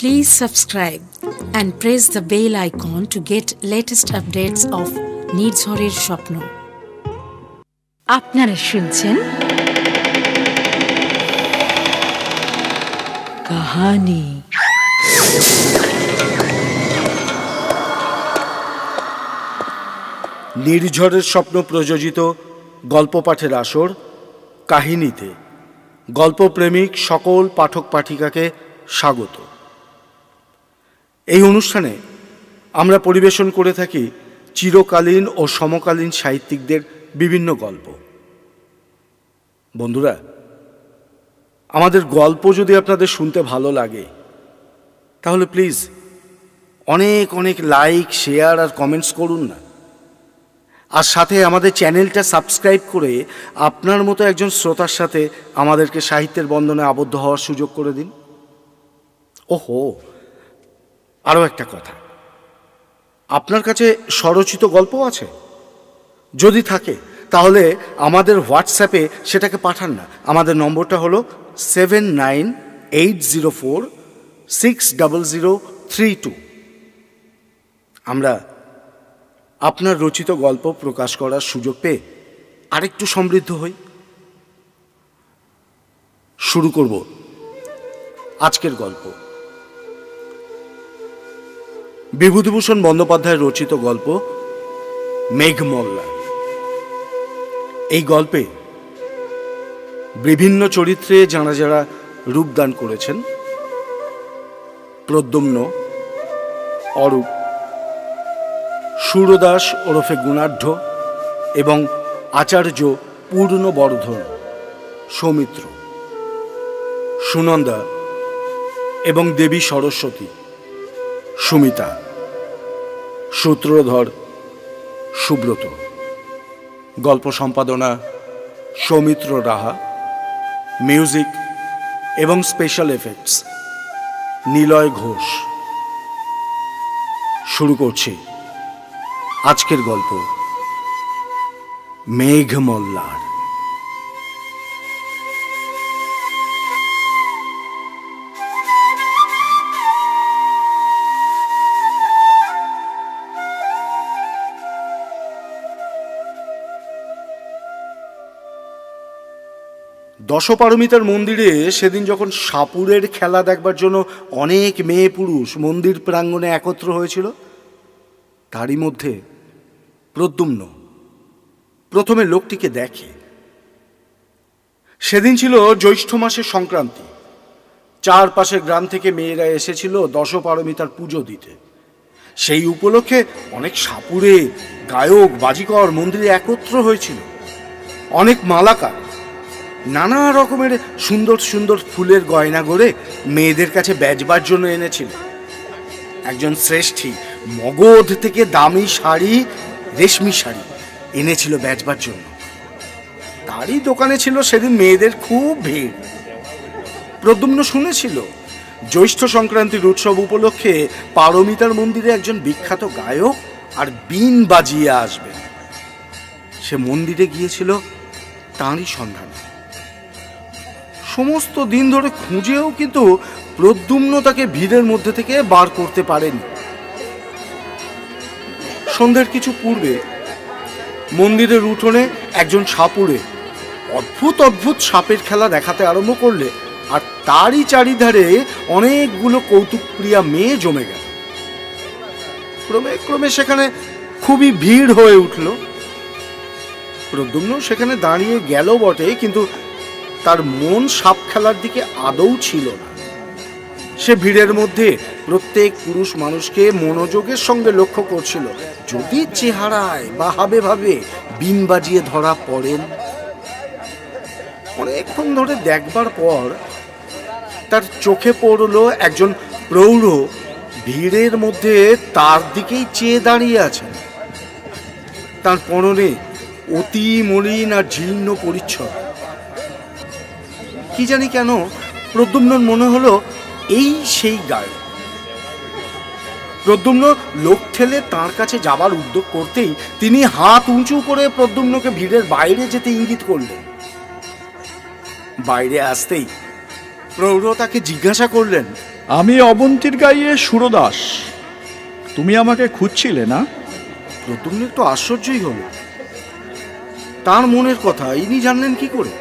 Please subscribe and press the bell icon to get latest updates of নির্ঝরের স্বপ্ন। আপনারা শুনছেন কাহানি। নির্ঝরের স্বপ্ন প্রযোজিত গল্প পাঠের আসর কাহিনীতে গল্পপ্রেমিক সকল পাঠক পাঠিকাকে স্বাগত। এই অনুষ্ঠানে আমরা পরিবেশন করে থাকি চিরকালীন ও সমকালীন সাহিত্যিকদের বিভিন্ন গল্প। বন্ধুরা, আমাদের গল্প যদি আপনাদের শুনতে ভালো লাগে তাহলে প্লিজ অনেক অনেক লাইক, শেয়ার আর কমেন্টস করুন না। আর সাথে আমাদের চ্যানেলটা সাবস্ক্রাইব করে আপনার মতো একজন শ্রোতার সাথে আমাদেরকে সাহিত্যের বন্ধনে আবদ্ধ হওয়ার সুযোগ করে দিন। ওহো, আরও একটা কথা, আপনার কাছে স্বরচিত গল্প আছে? যদি থাকে তাহলে আমাদের হোয়াটসঅ্যাপে সেটাকে পাঠান না। আমাদের নম্বরটা হলো 7980460032। আমরা আপনার রচিত গল্প প্রকাশ করার সুযোগ পেয়ে আরেকটু সমৃদ্ধ হই। শুরু করব আজকের গল্প। বিভূতিভূষণ বন্দ্যোপাধ্যায় রচিত গল্প মেঘমল্লার। এই গল্পে বিভিন্ন চরিত্রে যারা যারা রূপদান করেছেন: প্রদ্যুম্ন, অরূপ, সুরদাস ওরফে গুণাঢ্য এবং আচার্য পূর্ণবর্ধন, সৌমিত্র, সুনন্দা এবং দেবী সরস্বতী, সুমিতা, সূত্রধর, সুব্রত। গল্প সম্পাদনা সৌমিত্র রাহা। মিউজিক এবং স্পেশাল এফেক্টস নিলয় ঘোষ। শুরু করছি আজকের গল্প মেঘমল্লার। দশপারমিতার মন্দিরে সেদিন যখন সাপুরের খেলা দেখবার জন্য অনেক মেয়ে পুরুষ মন্দির প্রাঙ্গণে একত্র হয়েছিল, তারই মধ্যে প্রদ্যুম্ন প্রথমে লোকটিকে দেখে। সেদিন ছিল জ্যৈষ্ঠ মাসের সংক্রান্তি। চারপাশের গ্রাম থেকে মেয়েরা এসেছিল দশপারমিতার পুজো দিতে। সেই উপলক্ষে অনেক সাপুরে, গায়ক, বাজিকর মন্দিরে একত্র হয়েছিল। অনেক মালাকার নানা রকমের সুন্দর সুন্দর ফুলের গয়না গড়ে মেয়েদের কাছে বেচবার জন্য এনেছিল। একজন শ্রেষ্ঠী মগধ থেকে দামি শাড়ি, রেশমি শাড়ি এনেছিল বেচবার জন্য। তারই দোকানে ছিল সেদিন মেয়েদের খুব ভিড়। প্রদ্যুম্ন শুনেছিল জ্যৈষ্ঠ সংক্রান্তির উৎসব উপলক্ষে পারমিতার মন্দিরে একজন বিখ্যাত গায়ক আর বীণ বাজিয়ে আসবেন। সে মন্দিরে গিয়েছিল তাঁরই সন্ধানে। সমস্ত দিন ধরে খুঁজেও কিন্তু প্রদ্যুম্ন তাকে ভিড়ের মধ্যে থেকে বার করতে পারেনি। সন্ধ্যের কিছু পূর্বে মন্দিরের উঠোনে একজন সাপুরে অদ্ভুত অদ্ভুত সাপের খেলা দেখাতে আরম্ভ করলে, আর তারই চারিধারে অনেকগুলো কৌতুকপ্রিয়া মেয়ে জমে গেল। ক্রমে ক্রমে সেখানে খুবই ভিড় হয়ে উঠল। প্রদ্যুম্ন সেখানে দাঁড়িয়ে গেল বটে, কিন্তু তার মন সাপ খেলার দিকে আদৌ ছিল না। সে ভিড়ের মধ্যে প্রত্যেক পুরুষ মানুষকে মনোযোগের সঙ্গে লক্ষ্য করছিল, যদি চেহারায় বা হাবে ভাবে বীণ বাজিয়ে ধরা পড়েন। অনেকক্ষণ ধরে দেখবার পর তার চোখে পড়ল একজন প্রৌঢ় ভিড়ের মধ্যে তার দিকেই চেয়ে দাঁড়িয়ে আছেন। তার পরনে অতি মলিন আর জীর্ণ পরিচ্ছদ। কি জানি কেন প্রদ্যুম্নর মনে হলো এই সেই গায়ক। প্রদ্যুম্ন লোক ঠেলে তাঁর কাছে যাবার উদ্যোগ করতেই তিনি হাত উঁচু করে প্রদ্যুম্নকে ভিড়ের বাইরে যেতে ইঙ্গিত করলেন। বাইরে আসতেই প্রৌঢ় তাকে জিজ্ঞাসা করলেন, আমি অবন্তীর গাইয়ে সুরদাস। তুমি আমাকে খুঁজছিলে না? প্রদ্যুম্ন একটু আশ্চর্যই হলো। তার মনের কথা ইনি জানলেন কি করে?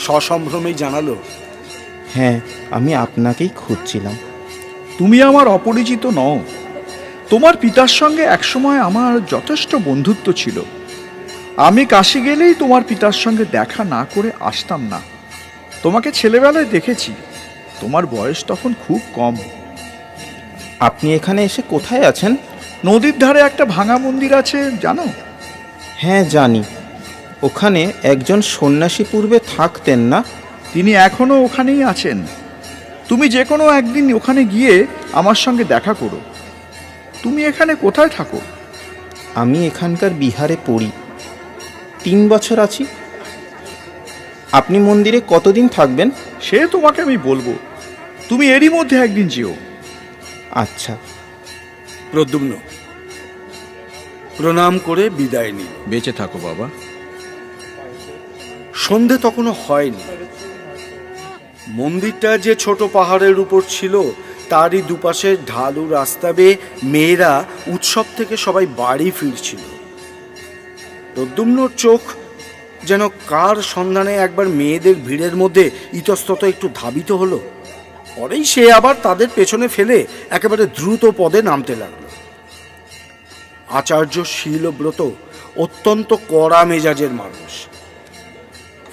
সসম্ভ্রমেই জানালো, হ্যাঁ, আমি আপনাকেই খুঁজছিলাম। তুমি আমার অপরিচিত নও। তোমার পিতার সঙ্গে একসময় আমার যথেষ্ট বন্ধুত্ব ছিল। আমি কাশী গেলেই তোমার পিতার সঙ্গে দেখা না করে আসতাম না। তোমাকে ছেলেবেলায় দেখেছি, তোমার বয়স তখন খুব কম। আপনি এখানে এসে কোথায় আছেন? নদীর ধারে একটা ভাঙা মন্দির আছে, জানো? হ্যাঁ জানি। ওখানে একজন সন্ন্যাসী পূর্বে থাকতেন না? তিনি এখনো ওখানেই আছেন। তুমি যে কোনো একদিন ওখানে গিয়ে আমার সঙ্গে দেখা করো। তুমি এখানে কোথায় থাকো? আমি এখানকার বিহারে পড়ি। 3 বছর আছি। আপনি মন্দিরে কতদিন থাকবেন? সে তোমাকে আমি বলবো, তুমি এরই মধ্যে একদিন যেও। আচ্ছা। প্রদ্যুম্ন প্রণাম করে বিদায় নিল। বেঁচে থাকো বাবা। সন্ধে তখনও হয়নি। মন্দিরটা যে ছোট পাহাড়ের উপর ছিল, তারই দুপাশে ঢালু রাস্তা বেয়ে মেয়েরা উৎসব থেকে সবাই বাড়ি ফিরছিল। প্রদ্যুম্নর চোখ যেন কার সন্ধানে একবার মেয়েদের ভিড়ের মধ্যে ইতস্তত একটু ধাবিত হলো। পরেই সে আবার তাদের পেছনে ফেলে একেবারে দ্রুত পদে নামতে লাগল। আচার্য শীলব্রত অত্যন্ত কড়া মেজাজের মানুষ।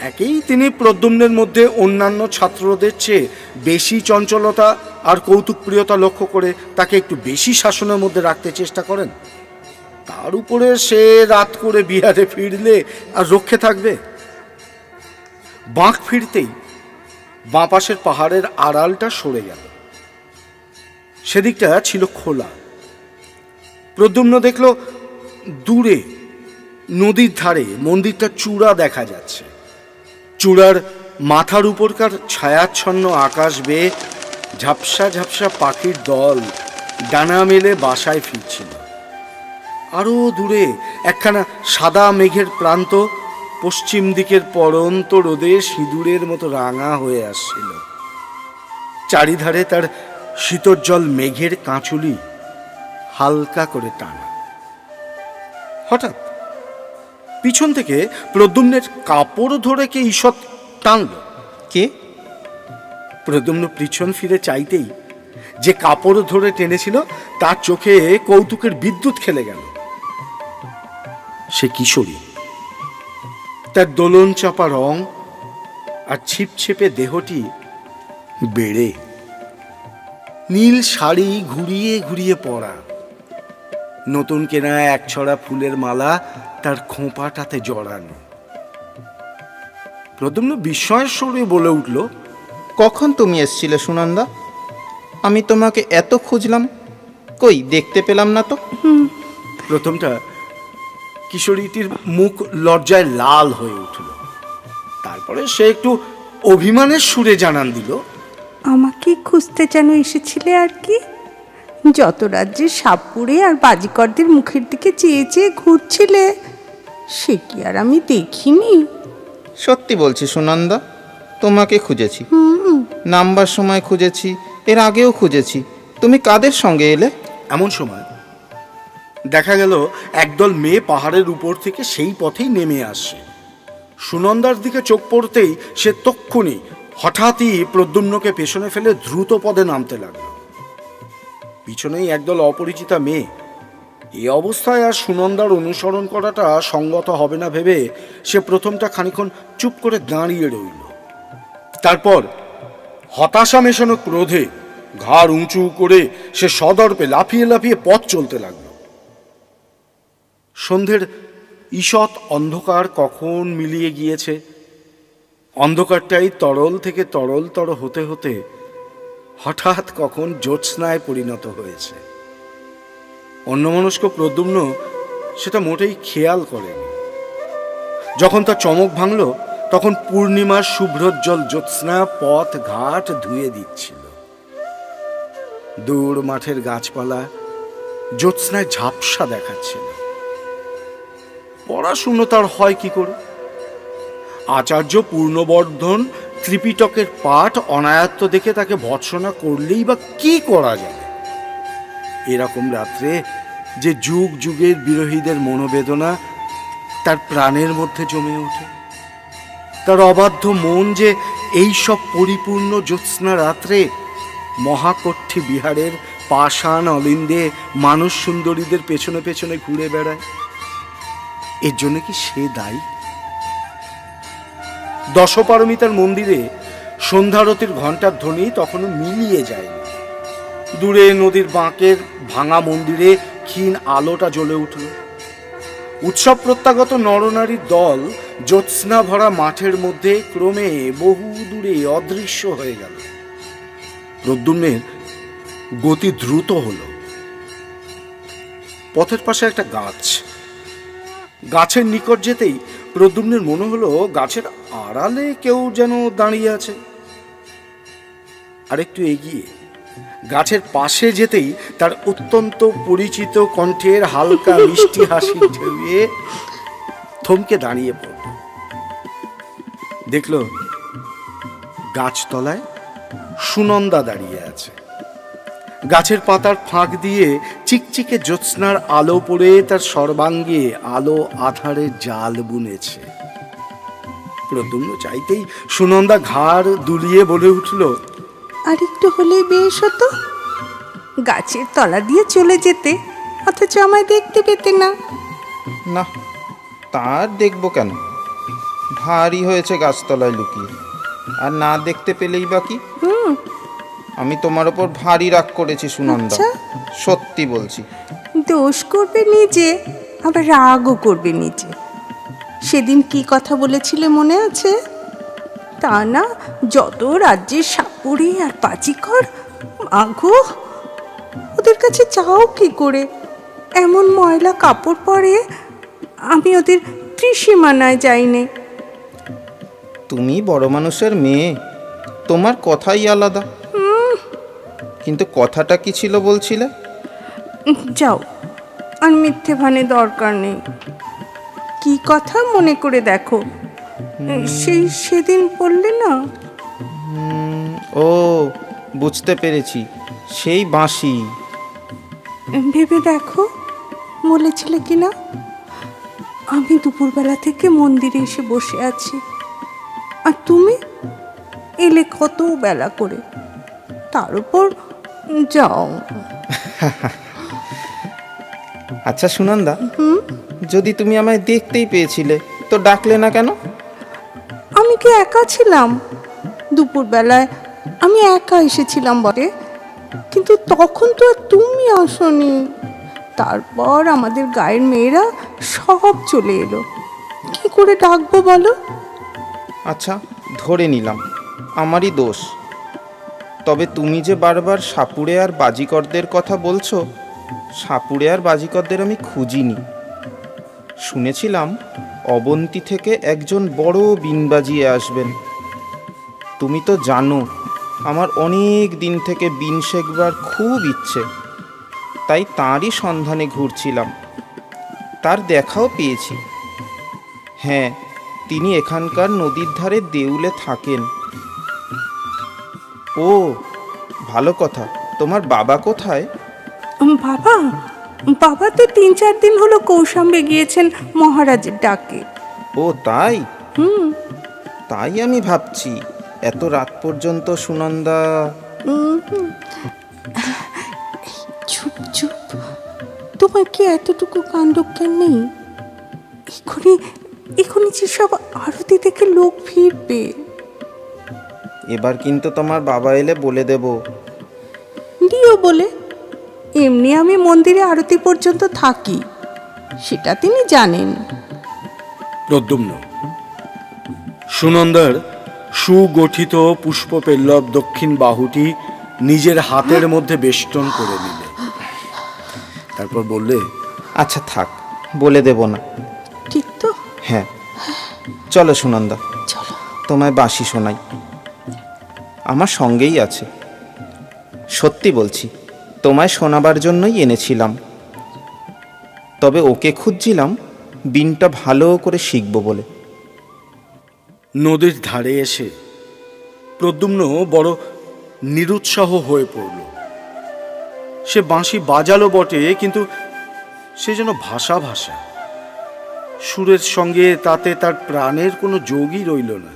একেই তিনি প্রদ্যুম্নের মধ্যে অন্যান্য ছাত্রদের চেয়ে বেশি চঞ্চলতা আর কৌতুকপ্রিয়তা লক্ষ্য করে তাকে একটু বেশি শাসনের মধ্যে রাখতে চেষ্টা করেন। তার উপরে সে রাত করে বিহারে ফিরলে আর রক্ষে থাকবে? বাঁক ফিরতেই বাঁ পাশের পাহাড়ের আড়ালটা সরে গেল। সেদিকটা ছিল খোলা। প্রদ্যুম্ন দেখল দূরে নদীর ধারে মন্দিরটা চূড়া দেখা যাচ্ছে। চূড়ার মাথার উপরকার ছায়াচ্ছন্ন আকাশ বেয়ে ঝাপসা ঝাপসা পাখির দল ডানা মেলে বাসায় ফিরছিল। আরও দূরে একখানা সাদা মেঘের প্রান্ত পশ্চিম দিকের পড়ন্ত রোদে সিঁদুরের মতো রাঙা হয়ে আসছিল। চারিধারে তার শীতজ্জল মেঘের কাঁচুলি হালকা করে টানা। হঠাৎ পিছন থেকে প্রদ্যুম্নের কাপড় ধরে কে ঈষৎ টানল। কে? প্রদ্যুম্ন পিছন ফিরে চাইতেই যে কাপড় ধরে টেনেছিল তার চোখে কৌতুকের বিদ্যুৎ খেলে গেল। সে কিশোরী। তার দোলন চাপা রং আর ছিপছেপে দেহটি বেড়ে, নীল শাড়ি ঘুরিয়ে ঘুরিয়ে পরা, নতুন কেনা একছড়া ফুলের মালা তার খোঁপাটাতে জড়ানো। প্রদ্যুম্ন বিস্ময়ের স্বরে বলে উঠল, কখন তুমি এসছিলে সুনন্দা? আমি তোমাকে এত খুঁজলাম, কই দেখতে পেলাম না তো। প্রথমটা কিশোরীটির মুখ লজ্জায় লাল হয়ে উঠল। তারপরে সে একটু অভিমানের সুরে জানান দিল, আমাকে খুঁজতে যেন এসেছিলে আর কি। যত রাজ্যের সাপুড়ে আর বাজিকরদের মুখের দিকে চেয়ে চেয়ে ঘুরছিলে, সে কি আর আমি দেখিনি? সত্যি বলছি সুনন্দা, তোমাকে খুঁজেছি। নামবার সময় খুঁজেছি, এর আগেও খুঁজেছি। তুমি কাদের সঙ্গে এলে? এমন সময় দেখা গেল একদল মেয়ে পাহাড়ের উপর থেকে সেই পথেই নেমে আসছে। সুনন্দার দিকে চোখ পড়তেই সে তক্ষুনি হঠাৎই প্রদ্যুম্নকে পেছনে ফেলে দ্রুত পদে নামতে লাগলো। পিছনেই একদল অপরিচিতা মেয়ে। এই অবস্থায় আর সুনন্দার অনুসরণ করাটা সঙ্গত হবে না ভেবে সে প্রথমটা খানিক্ষণ চুপ করে দাঁড়িয়ে রইল। তারপর হতাশা মেশানো ক্রোধে ঘাড় উঁচু করে সে সদর্পে লাফিয়ে লাফিয়ে পথ চলতে লাগল। সন্ধ্যের ঈষৎ অন্ধকার কখন মিলিয়ে গিয়েছে। অন্ধকারটাই তরল থেকে তরলতর হতে হতে হঠাৎ কখন জ্যোৎস্নায় পরিণত হয়েছে। অন্যমনস্ক প্রদ্যুম্ন সেটা মোটেই খেয়াল করেনি। যখন তার চমক ভাঙল, তখন পূর্ণিমার শুভ্রোজ্জ্বল জ্যোৎস্না পথ ঘাট ধুয়ে দিচ্ছিল। দূর মাঠের গাছপালা জ্যোৎস্নায় ঝাপসা দেখাচ্ছিল। পড়াশুনো তার হয় কি করে? আচার্য পূর্ণবর্ধন ত্রিপিটকের পাঠ অনায়ত্ত দেখে তাকে ভৎসনা করলেই বা কি করা যায়? এরকম রাত্রে যে যুগ যুগের বিরোহীদের মনোবেদনা তার প্রাণের মধ্যে জমে ওঠে, তার অবাধ্য মন যে এই সব পরিপূর্ণ জ্যোৎস্না রাত্রে মহাকঠি বিহারের পাষাণ অলিন্দে মানুষ সুন্দরীদের পেছনে পেছনে ঘুরে বেড়ায়, এর জন্য কি সে দায়ী? দশপারমিতার মন্দিরে সন্ধ্যারতির ঘণ্টার ধ্বনি তখনও মিলিয়ে যায়নি। দূরে নদীর বাঁকের ভাঙা মন্দিরে ক্ষীণ আলোটা জ্বলে উঠল। উৎসব প্রত্যাগত নরনারীর দল জ্যোৎস্না ভরা মাঠের মধ্যে ক্রমে বহু দূরে অদৃশ্য হয়ে গেল। প্রদ্যুম্নের গতি দ্রুত হল। পথের পাশে একটা গাছ, গাছের নিকট যেতেই প্রদ্যুম্নের মনে হলো গাছের আড়ালে কেউ যেন দাঁড়িয়ে আছে। আরেকটু এগিয়ে গাছের পাশে যেতেই তার অত্যন্ত পরিচিত কণ্ঠের হালকা মিষ্টি হাসি ঢেউয়ে থমকে দাঁড়িয়ে পড়ল। দেখল গাছতলায় সুনন্দা দাঁড়িয়ে আছে। গাছের পাতার ফাঁক দিয়ে চিকচিকে জ্যোৎস্নার আলো পড়ে তার সর্বাঙ্গে আলো আধারে জাল বুনেছে। প্রদ্যুম্ন চাইতেই সুনন্দা ঘাড় দুলিয়ে বলে উঠল, আর একটু হলেই বেশ হতো, গাছের তলা দিয়ে চলে যেতে, অথচ আমায় দেখতে পেতে না। না, তার দেখবো কেন? ভারী হয়েছে গাছতলায় লুকিয়ে, আর না দেখতে পেলেই বাকি। আমি তোমার ওপর ভারী রাগ করেছি সুনন্দা, সত্যি বলছি। দোষ করবে নিজে, আবার রাগও করবে নিজে। সেদিন কি কথা বলেছিলে মনে আছে? তা না, যত রাজ্যের সাপুড়ে আর বাজিকর, মাগো ওদের কাছে চাও কি করে? এমন ময়লা কাপড় পরে আমি ওদের ত্রিসীমানায় যাইনি। তুমি বড় মানুষের মেয়ে, তোমার কথাই আলাদা। কিন্তু কথাটা কি ছিল বলছিলে? যাও, আর মিথ্যে ভানে দরকার নেই। কি কথা মনে করে দেখো। সেদিন বললে না? ও, বুঝতে পেরেছি, সেই বাঁশি। ভেবে দেখো বলেছিলে কিনা। আমি দুপুরবেলা থেকে মন্দিরে এসে বসে আছি, আর তুমি এলে কত বেলা করে। তার উপর যাও। আচ্ছা সুনন্দা, যদি তুমি আমায় দেখতেই পেয়েছিলে তো ডাকলে না কেন? আমি কি একা ছিলাম? দুপুরবেলায় আমি একা এসেছিলাম বটে, কিন্তু তখন তো আর তুমি আসনি। তারপর আমাদের গায়ের মেয়েরা সব চলে এলো, কি করে ডাকবো বলো? আচ্ছা, ধরে নিলাম আমারই দোষ। তবে তুমি যে বারবার সাপুড়ে আর বাজিকরদের কথা বলছো, সাপুড়ে আর বাজিকরদের আমি খুঁজিনি। শুনেছিলাম অবন্তী থেকে একজন বড় বিন বাজিয়ে আসবেন। তুমি তো জানো আমার অনেক দিন থেকে বিন শেখবার খুব ইচ্ছে, তাই তাঁরই সন্ধানে ঘুরছিলাম। তার দেখাও পেয়েছি। হ্যাঁ, তিনি এখানকার নদীর ধারে দেউলে থাকেন। ও, ভালো কথা। তোমার বাবা কোথায়? বাবা বাবা তো 3-4 দিন হলো কৌশাম্বে গিয়েছেন মহারাজের ডাকে। ও তাই? তাই আমি ভাবছি এত রাত পর্যন্ত সুনন্দা। চুপ চুপ, তোমার কি এতটুকু কাণ্ডজ্ঞান নেই? এখনই যে সব আরতি দেখে লোক ফিরবে। এবার কিন্তু তোমার বাবা এলে বলে দেব। দিও বলে, এমনি আমি মন্দিরে আরতি পর্যন্ত থাকি, সেটা তিনি জানেন। প্রদ্যুম্ন সুনন্দার সুগঠিত পুষ্পপল্লব দক্ষিণ বাহুটি নিজের হাতের মধ্যে বেষ্টন করে নিলে। তারপর বললে, আচ্ছা থাক, বলে দেব না। ঠিক তো? হ্যাঁ, চলো সুনন্দা, চলো, তোমায় বাঁশি শোনাই। আমার সঙ্গেই আছে। সত্যি বলছি, তোমায় শোনাবার জন্যই এনেছিলাম। তবে ওকে খুঁজছিলাম বিনটা ভালো করে শিখব বলে। নদীর ধারে এসে প্রদ্যুম্ন বড় নিরুৎসাহ হয়ে পড়ল। সে বাঁশি বাজালো বটে, কিন্তু সে যেন ভাষা ভাষা, সুরের সঙ্গে তাতে তার প্রাণের কোনো যোগই রইল না।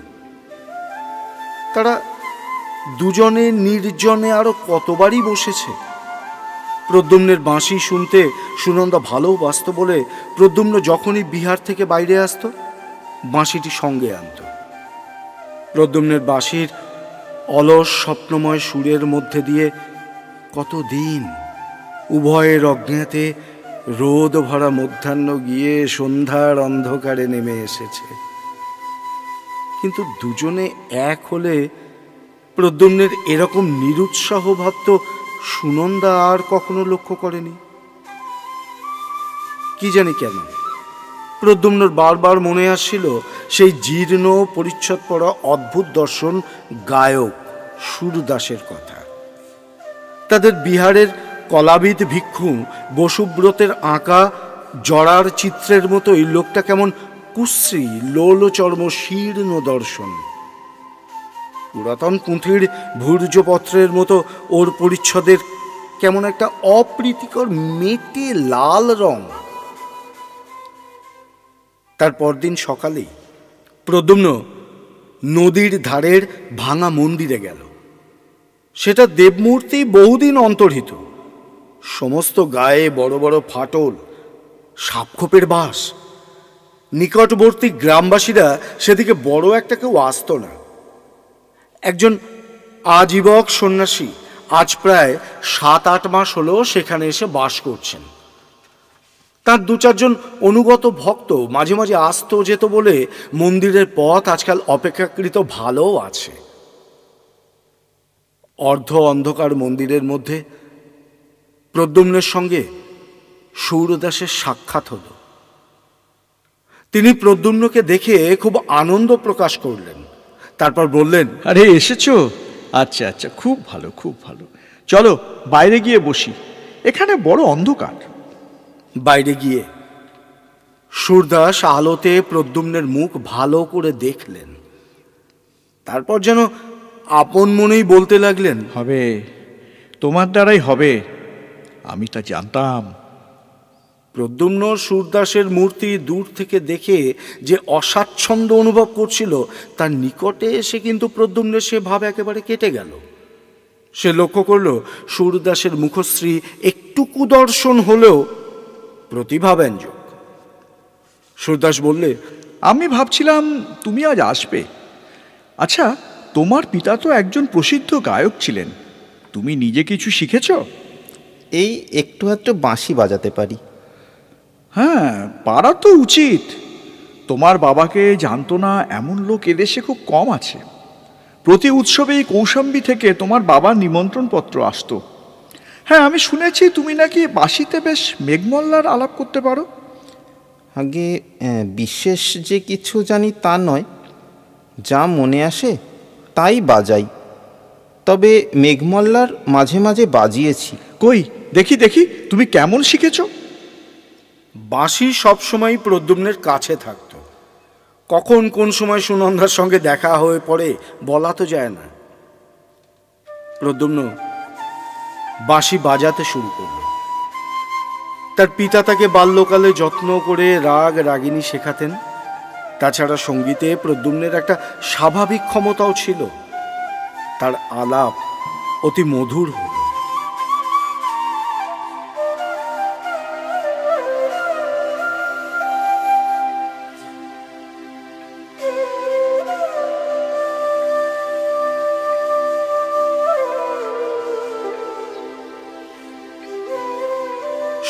তারা দুজনে নির্জনে আরো কতবারই বসেছে। প্রদ্যুম্নের বাঁশি শুনতে সুনন্দা ভালোবাসত বলে প্রদ্যুম্ন যখনই বিহার থেকে বাইরে আসত, বাঁশিটি সঙ্গে আনত। প্রদ্যুম্নের বাঁশির অলস স্বপ্নময় সুরের মধ্যে দিয়ে কতদিন উভয়ের অজ্ঞাতে রোদ ভরা মধ্যাহ্ন গিয়ে সন্ধ্যার অন্ধকারে নেমে এসেছে। কিন্তু দুজনে এক হলে প্রদ্যুম্নের এরকম নিরুৎসাহ ভাব তো সুনন্দা আর কখনো লক্ষ্য করেনি। কি জানি কেন প্রদ্যুম্নর বারবার মনে আসছিল সেই জীর্ণ পরিচ্ছদ পরা অদ্ভুত দর্শন গায়ক সুরদাসের কথা। তাদের বিহারের কলাবিদ ভিক্ষু বসুব্রতের আঁকা জড়ার চিত্রের মতোই লোকটা কেমন কুশ্রী লোলচর্ম শীর্ণ দর্শন। পুরাতন পুঁথির ভূর্জপত্রের মতো ওর পরিচ্ছদের কেমন একটা অপ্রীতিকর মেটে লাল রং। তার পরদিন সকালেই প্রদ্যুম্ন নদীর ধারের ভাঙা মন্দিরে গেল। সেটা দেবমূর্তি বহুদিন অন্তর্হিত, সমস্ত গায়ে বড় বড় ফাটল, সাপখোপের বাস। নিকটবর্তী গ্রামবাসীরা সেদিকে বড় একটা কেউ আসত না। একজন আজীবক সন্ন্যাসী আজ প্রায় 7-8 মাস হলো সেখানে এসে বাস করছেন। তার 2-4 অনুগত ভক্ত মাঝে মাঝে আসতো যেত বলে মন্দিরের পথ আজকাল অপেক্ষাকৃত ভালো আছে। অর্ধ অন্ধকার মন্দিরের মধ্যে প্রদ্যুম্নের সঙ্গে সুরদাসের সাক্ষাৎ হলো। তিনি প্রদ্যুম্নকে দেখে খুব আনন্দ প্রকাশ করলেন। তারপর বললেন, আরে এসেছো? আচ্ছা আচ্ছা, খুব ভালো খুব ভালো। চলো বাইরে গিয়ে বসি, এখানে বড় অন্ধকার। বাইরে গিয়ে সুরদাস আলোতে প্রদ্যুম্নের মুখ ভালো করে দেখলেন। তারপর যেন আপন মনেই বলতে লাগলেন, হবে, তোমার দ্বারাই হবে, আমি তা জানতাম। প্রদ্যুম্ন সুরদাসের মূর্তি দূর থেকে দেখে যে অস্বাচ্ছন্দ্য অনুভব করছিল, তার নিকটে এসে কিন্তু প্রদ্যুম্নের সে ভাব একেবারে কেটে গেল। সে লক্ষ্য করল সুরদাসের মুখশ্রী একটু কুদর্শন হলেও প্রতিভাব্যঞ্জক। সুরদাস বললে, আমি ভাবছিলাম তুমি আজ আসবে। আচ্ছা, তোমার পিতা তো একজন প্রসিদ্ধ গায়ক ছিলেন, তুমি নিজে কিছু শিখেছ? এই একটু আধটু বাঁশি বাজাতে পারি। হ্যাঁ, পারা তো উচিত। তোমার বাবাকে জানতো না এমন লোক এদেশে খুব কম আছে। প্রতি উৎসবেই কৌশাম্বী থেকে তোমার বাবার নিমন্ত্রণপত্র আসতো। হ্যাঁ, আমি শুনেছি তুমি নাকি বাঁশিতে বেশ মেঘমল্লার আলাপ করতে পারো। আগে বিশেষ যে কিছু জানি তা নয়, যা মনে আসে তাই বাজাই। তবে মেঘমল্লার মাঝে মাঝে বাজিয়েছি। কই দেখি দেখি, তুমি কেমন শিখেছ? বাঁশি সবসময় প্রদ্যুম্নের কাছে থাকত। কখন কোন সময় সুনন্দার সঙ্গে দেখা হয়ে পড়ে বলা তো যায় না। প্রদ্যুম্ন বাঁশি বাজাতে শুরু করল। তার পিতা তাকে বাল্যকালে যত্ন করে রাগ রাগিনী শেখাতেন। তাছাড়া সঙ্গীতে প্রদ্যুম্নের একটা স্বাভাবিক ক্ষমতাও ছিল। তার আলাপ অতি মধুর হল।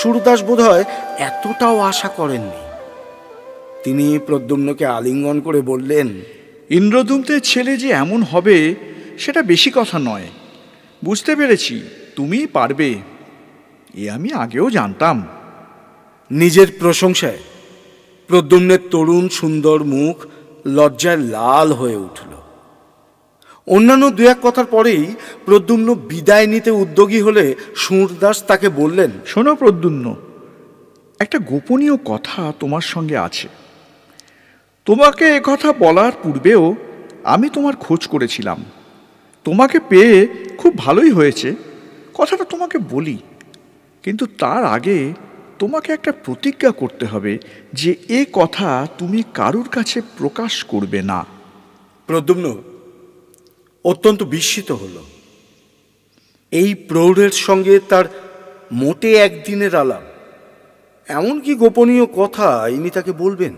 সুরদাস বোধহয় এতটাও আশা করেননি। তিনি প্রদ্যুম্নকে আলিঙ্গন করে বললেন, ইন্দ্রদুম্নের ছেলে যে এমন হবে সেটা বেশি কথা নয়। বুঝতে পেরেছি তুমি পারবে, এ আমি আগেও জানতাম। নিজের প্রশংসায় প্রদ্যুম্নের তরুণ সুন্দর মুখ লজ্জায় লাল হয়ে উঠল। অন্যান্য 2-1 কথার পরেই প্রদ্যুম্ন বিদায় নিতে উদ্যোগী হলে সুরদাস তাকে বললেন, শোনো প্রদ্যুম্ন, একটা গোপনীয় কথা তোমার সঙ্গে আছে। তোমাকে কথা বলার পূর্বেও আমি তোমার খোঁজ করেছিলাম। তোমাকে পেয়ে খুব ভালোই হয়েছে, কথাটা তোমাকে বলি। কিন্তু তার আগে তোমাকে একটা প্রতিজ্ঞা করতে হবে যে এ কথা তুমি কারুর কাছে প্রকাশ করবে না। প্রদ্যুম্ন অত্যন্ত বিস্মিত হল। এই প্রৌঢ়ের সঙ্গে তার মোটে একদিনের আলাপ, এমন কি গোপনীয় কথা ইনি তাকে বলবেন?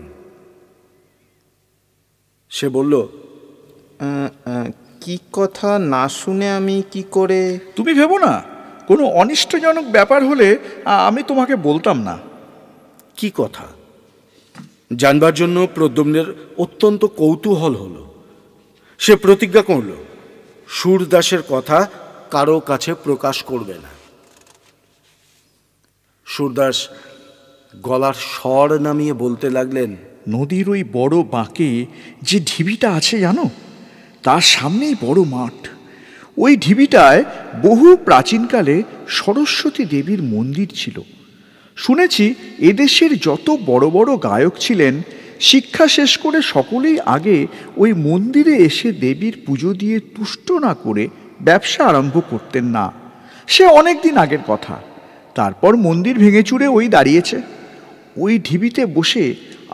সে বলল, কি কথা না শুনে আমি কি করে? তুমি ভেবো না, কোনো অনিষ্টজনক ব্যাপার হলে আমি তোমাকে বলতাম না। কি কথা জানবার জন্য প্রদ্যুম্নের অত্যন্ত কৌতূহল হল। সে প্রতিজ্ঞা করল সুরদাসের কথা কারো কাছে প্রকাশ করবে না। সুরদাস গলার স্বর নামিয়ে বলতে লাগলেন, নদীর ওই বড় বাঁকে যে ঢিবিটা আছে জানো, তার সামনেই বড় মাঠ। ওই ঢিবিটায় বহু প্রাচীনকালে সরস্বতী দেবীর মন্দির ছিল। শুনেছি এদেশের যত বড় বড় গায়ক ছিলেন, শিক্ষা শেষ করে সকলেই আগে ওই মন্দিরে এসে দেবীর পুজো দিয়ে তুষ্ট না করে ব্যবসা আরম্ভ করতেন না। সে অনেক দিন আগের কথা। তারপর মন্দির ভেঙে চুরে ওই দাঁড়িয়েছে। ওই ঢিবিতে বসে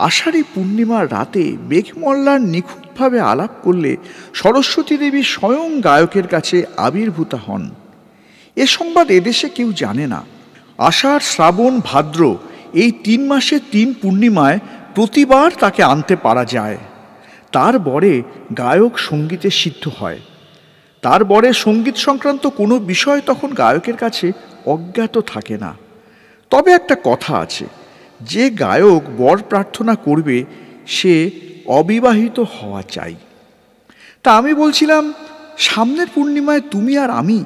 আষাঢ়ী পূর্ণিমার রাতে মেঘমল্লার নিখুঁতভাবে আলাপ করলে সরস্বতী দেবী স্বয়ং গায়কের কাছে আবির্ভূতা হন। এ সংবাদ এদেশে কেউ জানে না। আষাঢ়, শ্রাবণ, ভাদ্র এই 3 মাসে 3 পূর্ণিমায় প্রতিবার তাকে আনতে পারা যায়। তার বরে গায়ক সঙ্গীতে সিদ্ধ হয়। তার বরে সঙ্গীত সংক্রান্ত কোনো বিষয় তখন গায়কের কাছে অজ্ঞাত থাকে না। তবে একটা কথা আছে, যে গায়ক বর প্রার্থনা করবে সে অবিবাহিত হওয়া চাই। তা আমি বলছিলাম, সামনের পূর্ণিমায় তুমি আর আমি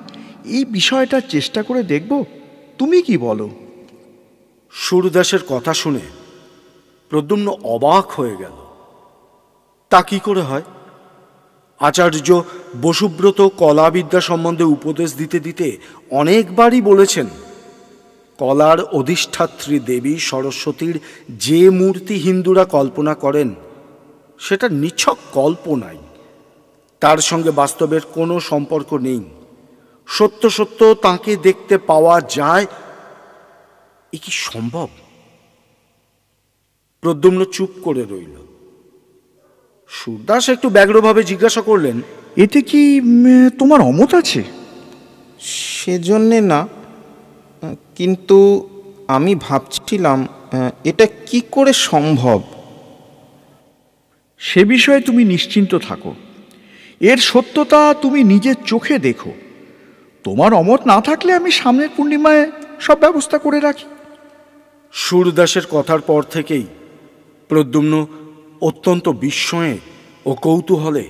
এই বিষয়টা চেষ্টা করে দেখব। তুমি কি বলো? সুরদাসের কথা শুনে প্রদ্যুম্ন অবাক হয়ে গেল। তা কি করে হয়? আচার্য বসুব্রত কলাবিদ্যা সম্বন্ধে উপদেশ দিতে দিতে অনেকবারই বলেছেন, কলার অধিষ্ঠাত্রী দেবী সরস্বতীর যে মূর্তি হিন্দুরা কল্পনা করেন সেটা নিছক কল্পনাই, তার সঙ্গে বাস্তবের কোনো সম্পর্ক নেই। সত্য সত্য তাঁকে দেখতে পাওয়া যায়, এ কি সম্ভব? প্রদ্যুম্ন চুপ করে রইল। সুরদাস একটু ব্যগ্রভাবে জিজ্ঞাসা করলেন, এতে কি তোমার অমত আছে? সেজন্যে না, কিন্তু আমি ভাবছিলাম এটা কি করে সম্ভব। সে বিষয়ে তুমি নিশ্চিন্ত থাকো। এর সত্যতা তুমি নিজের চোখে দেখো। তোমার অমত না থাকলে আমি সামনের পূর্ণিমায় সব ব্যবস্থা করে রাখি। সুরদাসের কথার পর থেকেই প্রদ্যুম্ন অত্যন্ত বিস্ময়ে ও কৌতূহলে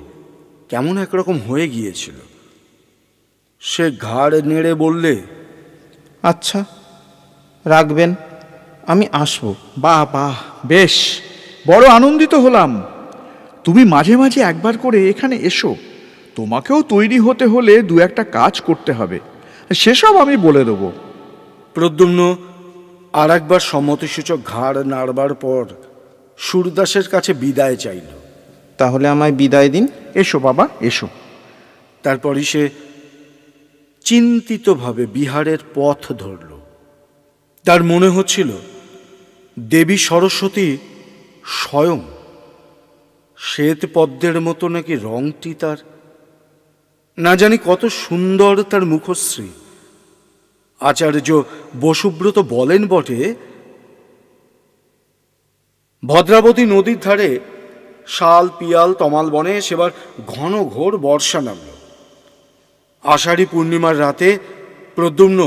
কেমন একরকম হয়ে গিয়েছিল। সে ঘাড় নেড়ে বললে, আচ্ছা, রাখবেন, আমি আসব। বাহ বাহ, বেশ, বড় আনন্দিত হলাম। তুমি মাঝে মাঝে একবার করে এখানে এসো। তোমাকেও তৈরি হতে হলে 2-1টা কাজ করতে হবে, সেসব আমি বলে দেবো। প্রদ্যুম্ন আর একবার সম্মতিসূচক ঘাড় নাড়বার পর সুরদাসের কাছে বিদায় চাইল। তাহলে আমায় বিদায় দিন। এসো বাবা, এসো। তারপরই সে চিন্তিতভাবে বিহারের পথ ধরল। তার মনে হচ্ছিল দেবী সরস্বতী স্বয়ং শ্বেত পদ্মের মতো নাকি রংটি তার। না জানি কত সুন্দর তার মুখশ্রী। আচার্য বসুব্রত বলেন বটে, ভদ্রাবতী নদীর ধারে শাল, পিয়াল, তমাল বনে সেবার ঘন ঘোর বর্ষা নামল। আষাঢ়ী পূর্ণিমার রাতে প্রদ্যুম্ন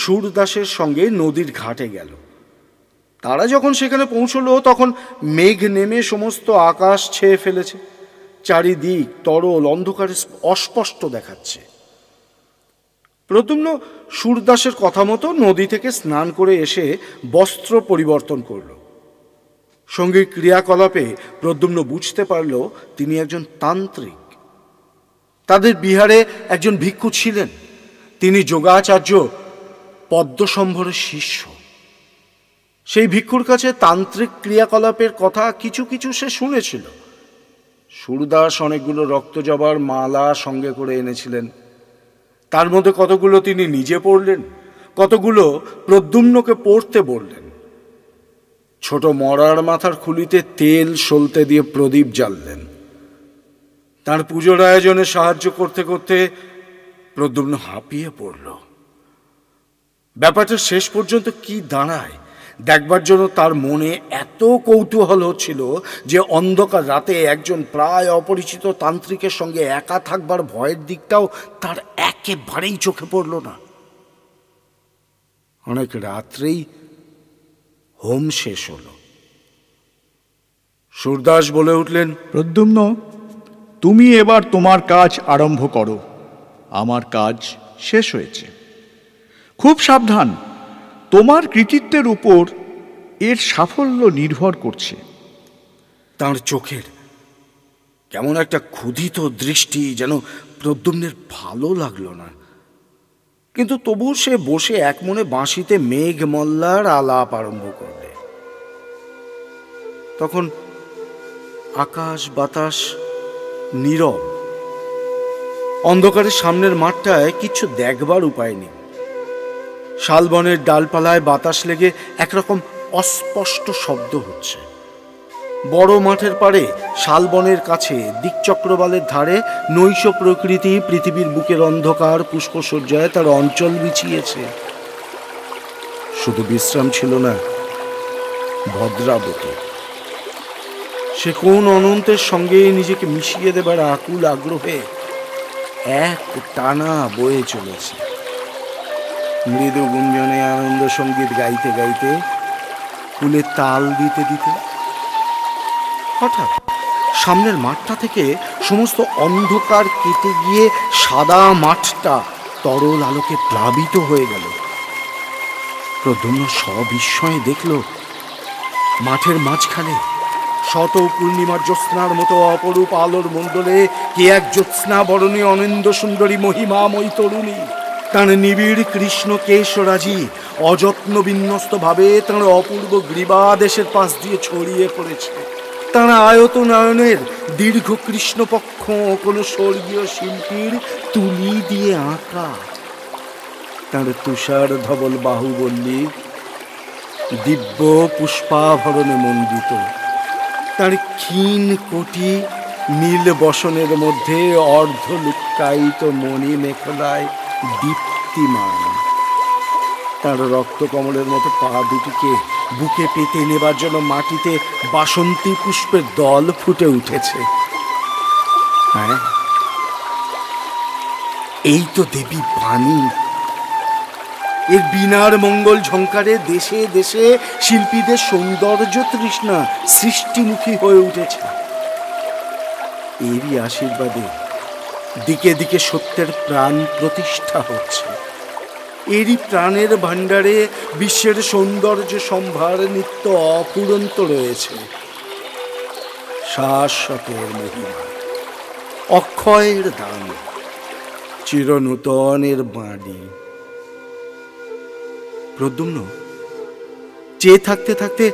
সুরদাসের সঙ্গে নদীর ঘাটে গেল। তারা যখন সেখানে পৌঁছল তখন মেঘ নেমে সমস্ত আকাশ ছেয়ে ফেলেছে। চারিদিক তরল অন্ধকারে অস্পষ্ট দেখাচ্ছে। প্রদ্যুম্ন সুরদাসের কথা মতো নদী থেকে স্নান করে এসে বস্ত্র পরিবর্তন করল। সঙ্গীর ক্রিয়াকলাপে প্রদ্যুম্ন বুঝতে পারল তিনি একজন তান্ত্রিক। তাদের বিহারে একজন ভিক্ষু ছিলেন, তিনি যোগাচার্য পদ্মসম্ভরের শিষ্য। সেই ভিক্ষুর কাছে তান্ত্রিক ক্রিয়াকলাপের কথা কিছু কিছু সে শুনেছিল। সুরদাস অনেকগুলো রক্তজবার মালা সঙ্গে করে এনেছিলেন। তার মধ্যে কতগুলো তিনি নিজে পড়লেন, কতগুলো প্রদ্যুম্নকে পড়তে বললেন। ছোট মরার মাথার খুলিতে তেল সলতে দিয়ে প্রদীপ জ্বাললেন। তার পুজোর আয়োজনে সাহায্য করতে করতে প্রদ্যুম্ন হাঁপিয়ে পড়ল। ব্যাপারটা শেষ পর্যন্ত কি দাঁড়ায় দেখবার জন্য তার মনে এত কৌতূহল হচ্ছিল যে অন্ধকার রাতে একজন প্রায় অপরিচিত তান্ত্রিকের সঙ্গে একা থাকবার ভয়ের দিকটাও তার একেবারেই চোখে পড়ল না। অনেক রাত্রেই হোম শেষ হলো। সুরদাস বলে উঠলেন, প্রদ্যুম্ন, তুমি এবার তোমার কাজ আরম্ভ করো। আমার কাজ শেষ হয়েছে। খুব সাবধান, তোমার কৃতিত্বের উপর এর সাফল্য নির্ভর করছে। তাঁর চোখের কেমন একটা ক্ষুধিত দৃষ্টি যেন প্রদ্যুম্নের ভালো লাগলো না, কিন্তু তবু সে বসে এক মনে বাঁশিতে মেঘ মল্লার আলাপ আরম্ভ করবে। তখন আকাশ বাতাস নীরব। অন্ধকারের সামনের মাঠটায় কিছু দেখবার উপায় নেই। শালবনের ডালপালায় বাতাস লেগে একরকম অস্পষ্ট শব্দ হচ্ছে। বড় মাঠের পাড়ে শালবনের কাছে দিকচক্রবালের ধারে নৈশ প্রকৃতি পৃথিবীর বুকের অন্ধকার পুষ্পসজ্জায় তার অঞ্চল বিছিয়েছে। শুধু বিশ্রাম ছিল না, ভদ্রাবতী। সে কোন অনন্তের সঙ্গে নিজেকে মিশিয়ে দেবার আকুল আগ্রহে এক টানা বয়ে চলেছে। মৃদু গুঞ্জনে আনন্দ সঙ্গীত গাইতে গাইতে, কুলে তাল দিতে দিতে হঠাৎ সামনের মাঠটা থেকে সমস্ত অন্ধকার কেটে গিয়ে সাদা মাঠটা তরল আলোকে প্লাবিত হয়ে গেল। প্রদ্যুম্ন সবিস্ময়ে দেখল, মাঠের মাঝখানে শত পূর্ণিমার জ্যোৎস্নার মতো অপরূপ আলোর মণ্ডলে কে এক জ্যোৎস্না বরণী অনিন্দ সুন্দরী মহিমাময়ী তরুণী। তাঁর নিবিড় কৃষ্ণ কেশরাজি অযত্ন বিন্যস্ত ভাবে তাঁর অপূর্ব গ্রীবা দেশের পাশ দিয়ে ছড়িয়ে পড়েছে। তাঁর আয়ত নয়নের দীর্ঘ কৃষ্ণপক্ষ কোন স্বর্গীয় শিল্পীর তুলি দিয়ে আঁকা। তাঁর তুষার ধবল বাহুবল্লী দিব্য পুষ্পাভরণে মণ্ডিত। তার ক্ষীণ কোটি নীল বসনের মধ্যে অর্ধ লুক্কায়িত মণি মেখলায় দীপ্তিমান। তার রক্তকমলের মতো পা দুটিকে বুকে পেতে নেবার জন্য মাটিতে বাসন্তী পুষ্পের দল ফুটে উঠেছে। হ্যাঁ, এই তো দেবী বাণী। এর বিনার মঙ্গল ঝংকারে দেশে দেশে শিল্পীদের সৌন্দর্য তৃষ্ণা সৃষ্টিমুখী হয়ে উঠেছে। এরই আশীর্বাদে দিকে দিকে সত্যের প্রাণ প্রতিষ্ঠা হচ্ছে। এরই প্রাণের ভাণ্ডারে বিশ্বের সৌন্দর্য সম্ভার নিত্য অফুরন্ত রয়েছে। শাশ্বতের মহিমা, অক্ষয়ের দান, চিরনূতনের বাণী। প্রদ্যুম্ন চেয়ে থাকতে থাকতে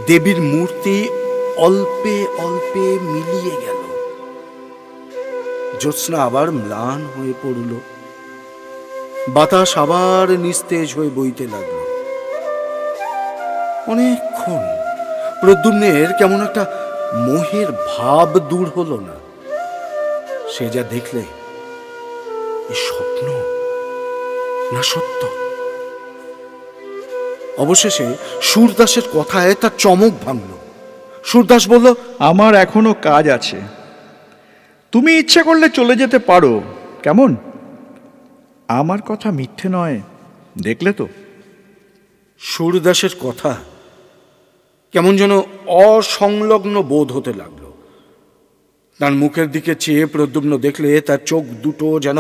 দেবীর মূর্তি অল্পে অল্পে মিলিয়ে গেল। জ্যোৎস্না আবার ম্লান হয়ে পড়ল। বাতাস আবার নিস্তেজ হয়ে বইতে লাগলো। অনেকক্ষণ প্রদ্যুম্নের কেমন একটা মোহের ভাব দূর হলো না। সে যা দেখলে, এ স্বপ্ন না সত্য? অবশেষে সুরদাসের কথায় তার চমক ভাঙল। সুরদাস বলল, আমার এখনো কাজ আছে, তুমি ইচ্ছে করলে চলে যেতে পারো। কেমন? আমার কথা মিথ্যে নয়, দেখলে তো? সুরদাসের কথা কেমন যেন অসংলগ্ন বোধ হতে লাগলো। তার মুখের দিকে চেয়ে প্রদ্যুম্ন দেখলে তার চোখ দুটো যেন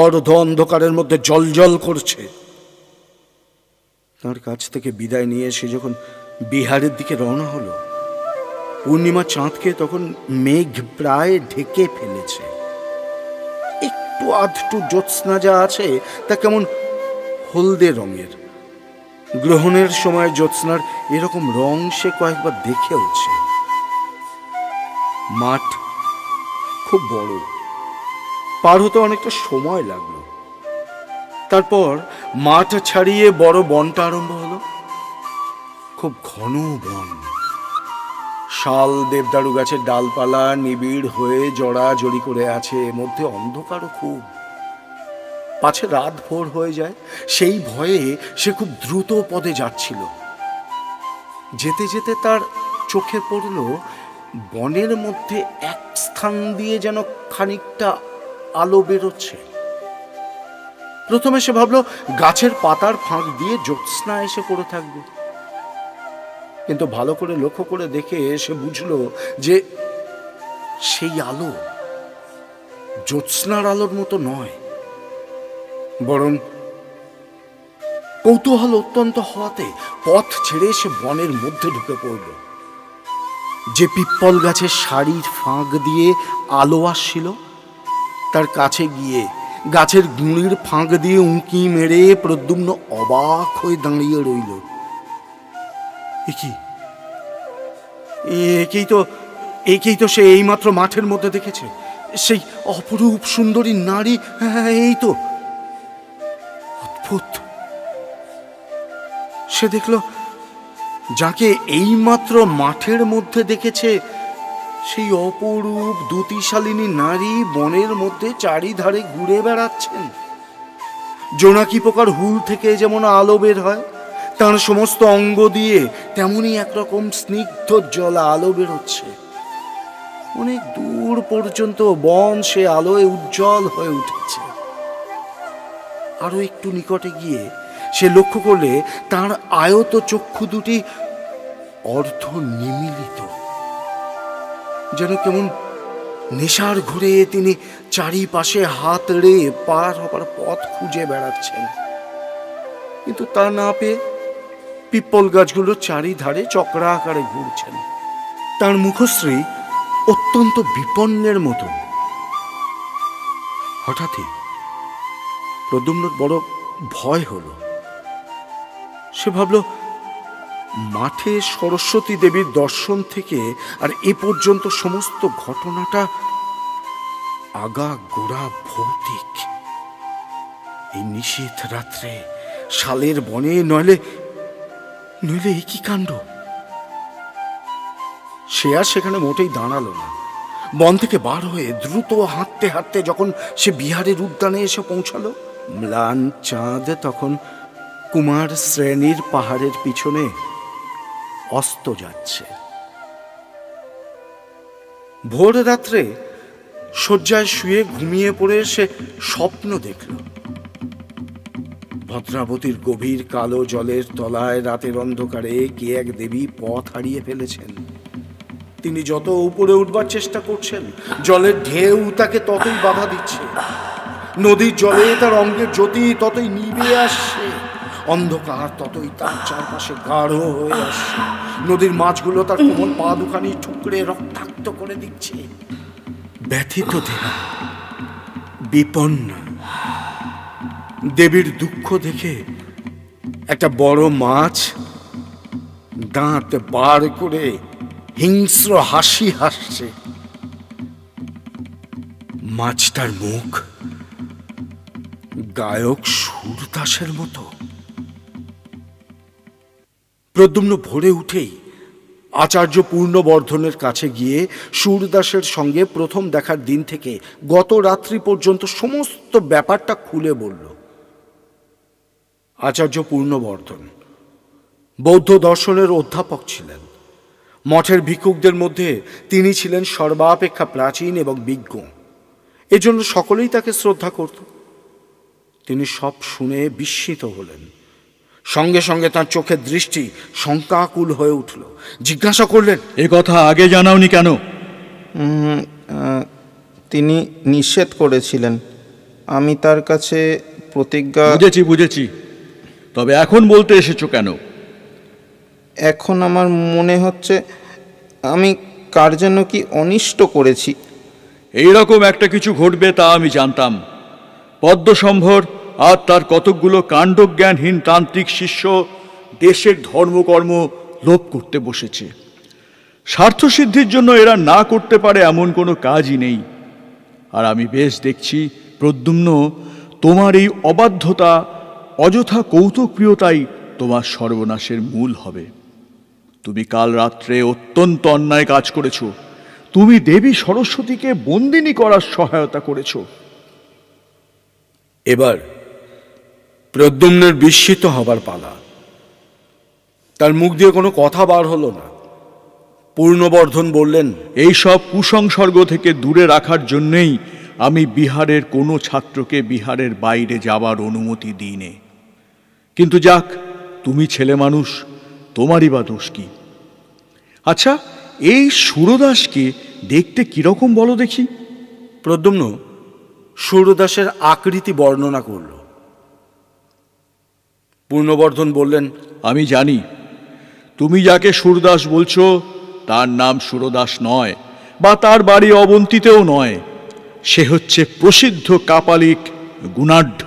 অর্ধ অন্ধকারের মধ্যে জ্বলজ্বল করছে। তার কাছ থেকে বিদায় নিয়ে সে যখন বিহারের দিকে রওনা হলো, পূর্ণিমা চাঁদকে তখন মেঘ প্রায় ঢেকে ফেলেছে। একটু আধটু জ্যোৎস্না যা আছে তা কেমন হলদে রঙের। গ্রহণের সময় জ্যোৎস্নার এরকম রং সে কয়েকবার দেখেওছে। মাঠ খুব বড়, পার হতে অনেকটা সময় লাগলো। তারপর মাঠ ছাড়িয়ে বড় বনটা আরম্ভ হলো। খুব ঘন বন, শাল দেবদারু গাছের ডালপালা নিবিড় হয়ে জড়াজড়ি করে আছে, মধ্যে অন্ধকারও খুব। পাছে রাত ভোর হয়ে যায় সেই ভয়ে সে খুব দ্রুত পদে যাচ্ছিল। যেতে যেতে তার চোখে পড়ল বনের মধ্যে এক স্থান দিয়ে যেন খানিকটা আলো বেরোচ্ছে। প্রথমে সে ভাবলো গাছের পাতার ফাঁক দিয়ে জ্যোৎস্না এসে পড়ে থাকবে, কিন্তু ভালো করে লক্ষ্য করে দেখে সে বুঝলো যে সেই আলো জ্যোৎস্নার আলোর মতো নয়, বরং কৌতূহল অত্যন্ত হওয়াতে পথ ছেড়ে সে বনের মধ্যে ঢুকে পড়ল। যে পিপ্পল গাছের সারির ফাঁক দিয়ে আলো আসছিল, তার কাছে গিয়ে গাছের গুঁড়ির ফাঁক দিয়ে উঁকি মেরে প্রদ্যুম্ন অবাক হয়ে দাঁড়িয়ে রইল। একেই তো সে এইমাত্র মাঠের মধ্যে দেখেছে, সেই অপরূপ সুন্দরী নারী। হ্যাঁ, এই তো অদ্ভুত। সে দেখল যাকে এইমাত্র মাঠের মধ্যে দেখেছে, সেই অপরূপ দ্যুতিশালিনী নারী বনের মধ্যে চারিধারে ঘুরে বেড়াচ্ছেন। জোনাকি পোকার হুল থেকে যেমন আলো বের হয়, তার সমস্ত অঙ্গ দিয়ে তেমনি একরকম স্নিগ্ধ জলা আলো বেরোচ্ছে। অনেক দূর পর্যন্ত বন সে আলোয় উজ্জ্বল হয়ে উঠেছে। আরো একটু নিকটে গিয়ে সে লক্ষ্য করলে তার আয়ত চক্ষু দুটি অর্ধ নিমিলিত, যেন কেমন নেশার ঘুরে তিনি চারিপাশে হাত রে পার হবার পথ খুঁজে বেড়াচ্ছেন। কিন্তু তা না পেয়ে পিপ্পল গাছগুলো চারিধারে চক্রাকারে ঘুরছেন। তার মুখশ্রী অত্যন্ত বিপন্নের মতো। হঠাৎই প্রদ্যুম্নর বড় ভয় হলো। সে ভাবল মাঠে সরস্বতী দেবীর দর্শন থেকে আর এ পর্যন্ত সমস্ত ঘটনাটা আগা গোড়া ভৌতিক। এই নিশীথ রাত্রে শালের বনে, নইলে এ কি কাণ্ড! সে আর সেখানে মোটেই দাঁড়ালো না। বন থেকে বার হয়ে দ্রুত হাঁটতে হাঁটতে যখন সে বিহারের উদ্যানে এসে পৌঁছালো, ম্লান চাঁদ তখন কুমার শ্রেণীর পাহাড়ের পিছনে অস্ত যাচ্ছে। ভোর রাত্রে শয্যায় শুয়ে ঘুমিয়ে পড়ে সে স্বপ্ন দেখল। ভদ্রাবতীর গভীর কালো জলের তলায় রাতের অন্ধকারে কে এক দেবী পথ হারিয়ে ফেলেছেন। তিনি যত উপরে উঠবার চেষ্টা করছেন, জলের ঢেউ তাকে ততই বাধা দিচ্ছে। নদীর জলে তার অঙ্গের জ্যোতি ততই নিভে আসছে, অন্ধকার ততই তার চারপাশে গাঢ় হয়ে আসছে। নদীর মাছগুলো তার কোমল পা দুখানি ঠুকরে রক্তাক্ত করে দিচ্ছে। ব্যথিত দেহ, বিপন্ন দেবীর দুঃখ দেখে একটা বড় মাছ দাঁত বার করে হিংস্র হাসি হাসছে। মাছটার মুখ গায়ক সুরদাসের মতো। প্রদ্যুম্ন ভোরে উঠেই আচার্য পূর্ণবর্ধনের কাছে গিয়ে সুরদাসের সঙ্গে প্রথম দেখার দিন থেকে গত রাত্রি পর্যন্ত সমস্ত ব্যাপারটা খুলে বলল। আচার্য পূর্ণবর্ধন বৌদ্ধ দর্শনের অধ্যাপক ছিলেন। মঠের ভিক্ষুকদের মধ্যে তিনি ছিলেন সর্বাপেক্ষা প্রাচীন এবং বিজ্ঞ। এজন্য সকলেই তাকে শ্রদ্ধা করত। তিনি সব শুনে বিস্মিত হলেন। সঙ্গে সঙ্গে তার চোখের দৃষ্টি শঙ্কাকুল হয়ে উঠল। জিজ্ঞাসা করলেন, এ কথা আগে জানাওনি কেন? তিনি নিষেধ করেছিলেন। আমি তার কাছে প্রতিজ্ঞা। বুঝেছি, তবে এখন বলতে এসেছো কেন? এখন আমার মনে হচ্ছে আমি কার যেন কি অনিষ্ট করেছি। এইরকম একটা কিছু ঘটবে তা আমি জানতাম। পদ্মসম্ভর আর তার কতকগুলো কাণ্ডজ্ঞানহীন তান্ত্রিক শিষ্য দেশের ধর্মকর্ম লোপ করতে বসেছে। স্বার্থসিদ্ধির জন্য এরা না করতে পারে এমন কোনো কাজই নেই। আর আমি বেশ দেখছি প্রদ্যুম্ন, তোমার এই অবাধ্যতা, অযথা কৌতুকপ্রিয়তাই তোমার সর্বনাশের মূল হবে। তুমি কাল রাত্রে অত্যন্ত অন্যায় কাজ করেছ। তুমি দেবী সরস্বতীকে বন্দিনী করার সহায়তা করেছ। এবার প্রদ্যুম্নের বিস্মিত হবার পালা। তার মুখ দিয়ে কোনো কথা বার হলো না। পূর্ণবর্ধন বললেন, এই সব কুসংসর্গ থেকে দূরে রাখার জন্যেই আমি বিহারের কোনো ছাত্রকে বিহারের বাইরে যাবার অনুমতি দিইনি। কিন্তু যাক, তুমি ছেলে মানুষ, তোমারই বা দোষ কি? আচ্ছা, এই সুরদাসকে দেখতে কিরকম বলো দেখি? প্রদ্যুম্ন সুরদাসের আকৃতি বর্ণনা করল। পূর্ণবর্ধন বললেন, আমি জানি তুমি যাকে সুরদাস বলছো তার নাম সুরদাস নয়, বা তার বাড়ি অবন্তীতেও নয়। সে হচ্ছে প্রসিদ্ধ কাপালিক গুণাঢ্য।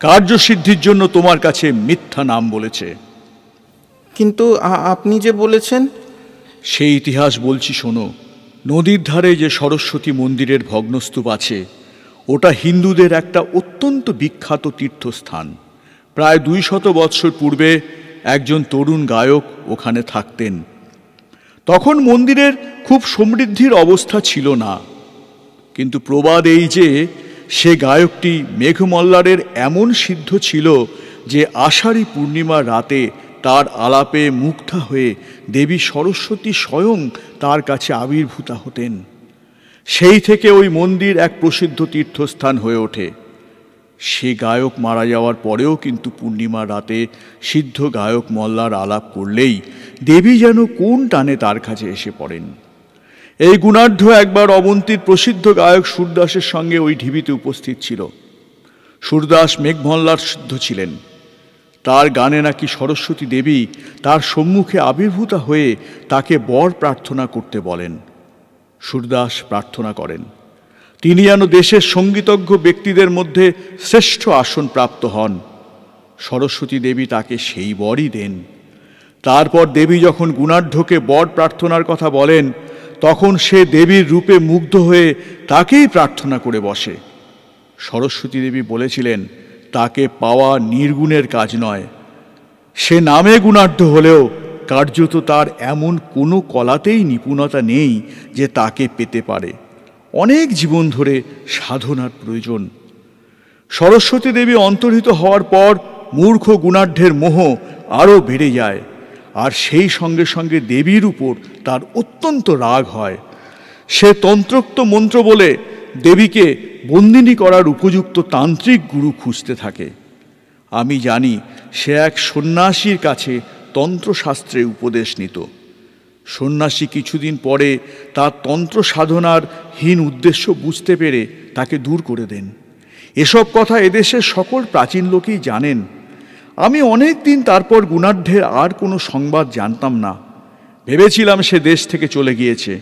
কার্যসিদ্ধির জন্য তোমার কাছে মিথ্যা নাম বলেছে। কিন্তু আপনি যে বলেছেন। সেই ইতিহাস বলছি শোনো। নদীর ধারে যে সরস্বতী মন্দিরের ভগ্নস্তূপ আছে, ওটা হিন্দুদের একটা অত্যন্ত বিখ্যাত তীর্থস্থান। প্রায় 200 বৎসর পূর্বে একজন তরুণ গায়ক ওখানে থাকতেন। তখন মন্দিরের খুব সমৃদ্ধির অবস্থা ছিল না, কিন্তু প্রবাদ এই যে সে গায়কটি মেঘমল্লারের এমন সিদ্ধ ছিল যে আষাঢ়ী পূর্ণিমার রাতে তার আলাপে মুগ্ধা হয়ে দেবী সরস্বতী স্বয়ং তার কাছে আবির্ভূতা হতেন। সেই থেকে ওই মন্দির এক প্রসিদ্ধ তীর্থস্থান হয়ে ওঠে। সে গায়ক মারা যাওয়ার পরেও কিন্তু পূর্ণিমার রাতে সিদ্ধ গায়ক মল্লার আলাপ করলেই দেবী যেন কোন টানে তার কাছে এসে পড়েন। এই গুণাঢ্য একবার অবন্তীর প্রসিদ্ধ গায়ক সুরদাসের সঙ্গে ওই ঢিবিতে উপস্থিত ছিল। সুরদাস মেঘমল্লার সিদ্ধ ছিলেন। তার গানে নাকি সরস্বতী দেবী তার সম্মুখে আবির্ভূতা হয়ে তাকে বর প্রার্থনা করতে বলেন। সুরদাস প্রার্থনা করেন তিনি যেন দেশের সঙ্গীতজ্ঞ ব্যক্তিদের মধ্যে শ্রেষ্ঠ আসন প্রাপ্ত হন। সরস্বতী দেবী তাকে সেই বরই দেন। তারপর দেবী যখন গুণাঢ্যকে বর প্রার্থনার কথা বলেন, তখন সে দেবীর রূপে মুগ্ধ হয়ে তাকেই প্রার্থনা করে বসে। সরস্বতী দেবী বলেছিলেন তাকে পাওয়া নির্গুণের কাজ নয়। সে নামে গুণাঢ্য হলেও কার্যত তার এমন কোনো কলাতেই নিপুণতা নেই যে তাকে পেতে পারে। অনেক জীবন ধরে সাধনার প্রয়োজন। সরস্বতী দেবী অন্তর্হিত হওয়ার পর মূর্খ গুণাঢ্যের মোহ আরও বেড়ে যায়, আর সেই সঙ্গে সঙ্গে দেবীর উপর তার অত্যন্ত রাগ হয়। সে তন্ত্রোক্ত মন্ত্র বলে দেবীকে বন্দিনী করার উপযুক্ত তান্ত্রিক গুরু খুঁজতে থাকে। আমি জানি সে এক সন্ন্যাসীর কাছে তন্ত্রশাস্ত্রে উপদেশ নিত। সন্ন্যাসী কিছুদিন পরে তার তন্ত্র সাধনার হীন উদ্দেশ্য বুঝতে পেরে তাকে দূর করে দেন। এসব কথা এদেশের সকল প্রাচীন লোকেই জানেন। আমি অনেক দিন তারপর গুণাঢ্যের আর কোনো সংবাদ জানতাম না। ভেবেছিলাম সে দেশ থেকে চলে গিয়েছে,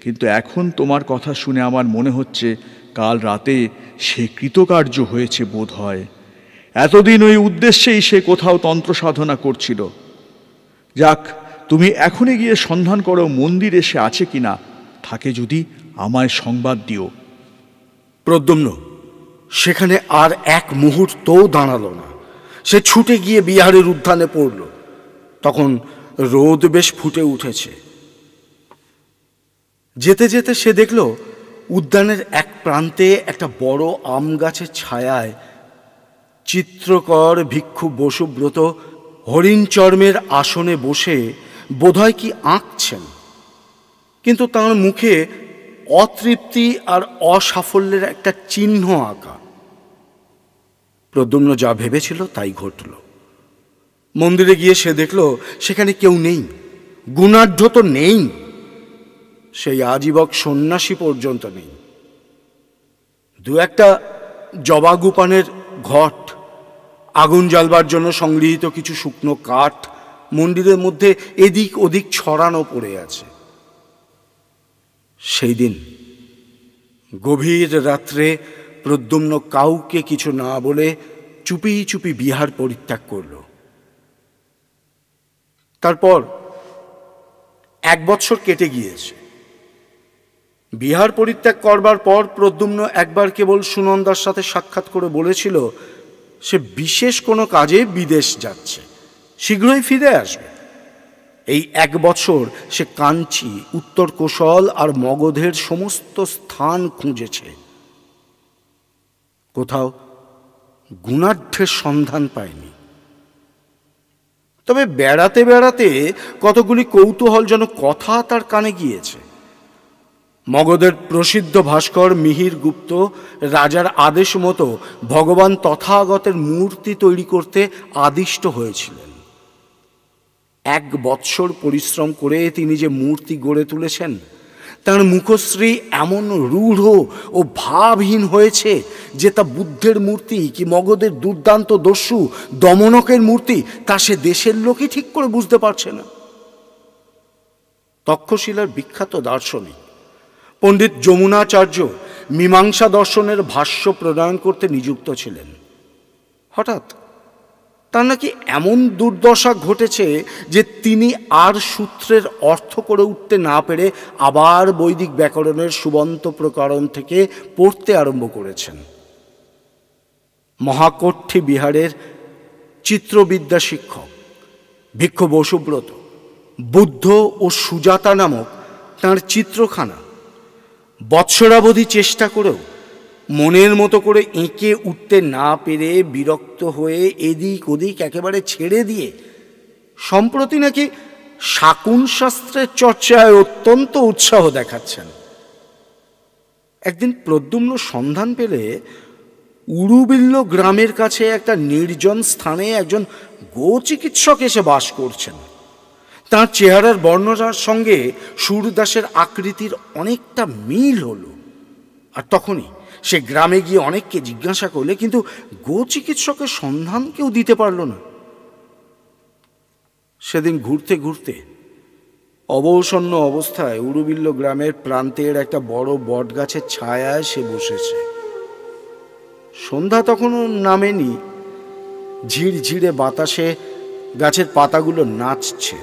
কিন্তু এখন তোমার কথা শুনে আমার মনে হচ্ছে কাল রাতে সে কৃতকার্য হয়েছে বোধ হয়। এতদিন ওই উদ্দেশ্যেই সে কোথাও তন্ত্র সাধনা করছিল। যাক, তুমি এখনই গিয়ে সন্ধান করো মন্দিরে সে আছে কিনা, থাকে যদি আমায় সংবাদ দিও। প্রদ্যুম্ন সেখানে আর এক মুহূর্তও দাঁড়ালো না। সে ছুটে গিয়ে বিহারের উদ্যানে পড়ল। তখন রোদ বেশ ফুটে উঠেছে। যেতে যেতে সে দেখল উদ্যানের এক প্রান্তে একটা বড় আম গাছের ছায়ায় চিত্রকর ভিক্ষু বসুব্রত হরিণ চর্মের আসনে বসে বোধহয় কি আঁকছেন, কিন্তু তার মুখে অতৃপ্তি আর অসাফল্যের একটা চিহ্ন আঁকা। প্রদ্যুম্ন যা ভেবেছিল তাই ঘটল। মন্দিরে গিয়ে সে দেখল সেখানে কেউ নেই। গুণাঢ্য তো নেই, সেই আজীবক সন্ন্যাসী পর্যন্ত নেই। দু একটা জবাগুপানের ঘট, আগুন জ্বালবার জন্য সংগৃহীত কিছু শুকনো কাঠ মন্দিরের মধ্যে এদিক ওদিক ছড়ানো পড়ে আছে। সেই দিন গভীর রাত্রে প্রদ্যুম্ন কাউকে কিছু না বলে চুপি চুপি বিহার পরিত্যাগ করল। তারপর 1 বৎসর কেটে গিয়েছে। বিহার পরিত্যাগ করবার পর প্রদ্যুম্ন একবার কেবল সুনন্দার সাথে সাক্ষাৎ করে বলেছিল সে বিশেষ কোনো কাজে বিদেশ যাচ্ছে, শীঘ্রই ফিরে আসবে। এই 1 বছর সে কাঞ্চি, উত্তর কোশল আর মগধের সমস্ত স্থান খুঁজেছে, কোথাও গুণাঢ্যের সন্ধান পায়নি। তবে বেড়াতে বেড়াতে কতগুলি কৌতূহলজনক কথা তার কানে গিয়েছে। মগধের প্রসিদ্ধ ভাস্কর মিহির গুপ্ত রাজার আদেশ মতো ভগবান তথাগতের মূর্তি তৈরি করতে আদিষ্ট হয়েছিলেন। 1 বৎসর পরিশ্রম করে তিনি যে মূর্তি গড়ে তুলেছেন, তার মুখশ্রী এমন রূঢ় ও ভাবহীন হয়েছে যে তা বুদ্ধের মূর্তি কি মগধের দুর্দান্ত দস্যু দমনকের মূর্তি তা সে দেশের লোকই ঠিক করে বুঝতে পারছে না। তক্ষশিলার বিখ্যাত দার্শনিক পণ্ডিত যমুনাচার্য মীমাংসা দর্শনের ভাষ্য প্রণয়ন করতে নিযুক্ত ছিলেন। হঠাৎ তার নাকি এমন দুর্দশা ঘটেছে যে তিনি আর সূত্রের অর্থ করে উঠতে না পেরে আবার বৈদিক ব্যাকরণের সুবন্ত প্রকরণ থেকে পড়তে আরম্ভ করেছেন। মহাকোঠী বিহারের চিত্রবিদ্যা শিক্ষক ভিক্ষ বসুব্রত বুদ্ধ ও সুজাতা নামক তাঁর চিত্রখানা বৎসরাবধি চেষ্টা করেও মনের মতো করে এঁকে উঠতে না পেরে বিরক্ত হয়ে এদিক ওদিক একেবারে ছেড়ে দিয়ে সম্প্রতি নাকি শাকুন শাস্ত্রের চর্চায় অত্যন্ত উৎসাহ দেখাচ্ছেন। একদিন প্রদ্যুম্ন সন্ধান পেলে উরুবিল্ল গ্রামের কাছে একটা নির্জন স্থানে একজন গোচিকিৎসক এসে বাস করছেন। তাঁর চেহারার বর্ণনার সঙ্গে সুরদাসের আকৃতির অনেকটা মিল হলো। আর তখনই সে গ্রামে গিয়ে অনেককে জিজ্ঞাসা করলে, কিন্তু গোচিকিৎসকের সন্ধান কেউ দিতে পারল না। সেদিন ঘুরতে ঘুরতে অবসন্ন অবস্থায় উরুবিল্ল গ্রামের প্রান্তের একটা বড় বট গাছের ছায়ায় সে বসেছে। সন্ধ্যা তখনও নামেনি, ঝিরঝিরে বাতাসে গাছের পাতাগুলো নাচছে।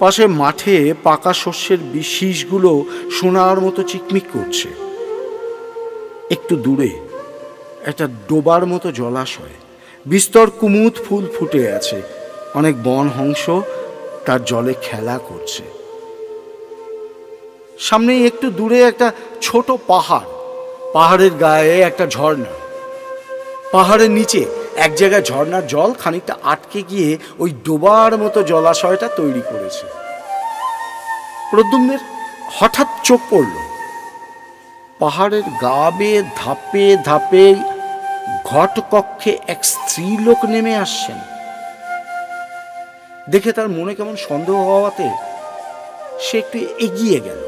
পাশে মাঠে পাকা শস্যের শীষগুলো সোনার মতো চিকমিক করছে। একটু দূরে একটা ডোবার মতো জলাশয়, বিস্তর কুমুদ ফুল ফুটে আছে, অনেক বন হংস তার জলে খেলা করছে। সামনেই একটু দূরে একটা ছোট পাহাড়, পাহাড়ের গায়ে একটা ঝর্ণা। পাহাড়ের নিচে এক জায়গায় ঝর্ণার জল খানিকটা আটকে গিয়ে ওই ডোবার মতো জলাশয়টা তৈরি করেছে। প্রদ্যুম্নের হঠাৎ চোখ পড়ল, পাহাড়ের গা বেয়ে ধাপে ধাপে ঘট কক্ষে এক স্ত্রীলোক নেমে আসছেন। দেখে তার মনে কেমন সন্দেহ হওয়াতে সে একটু এগিয়ে গেল।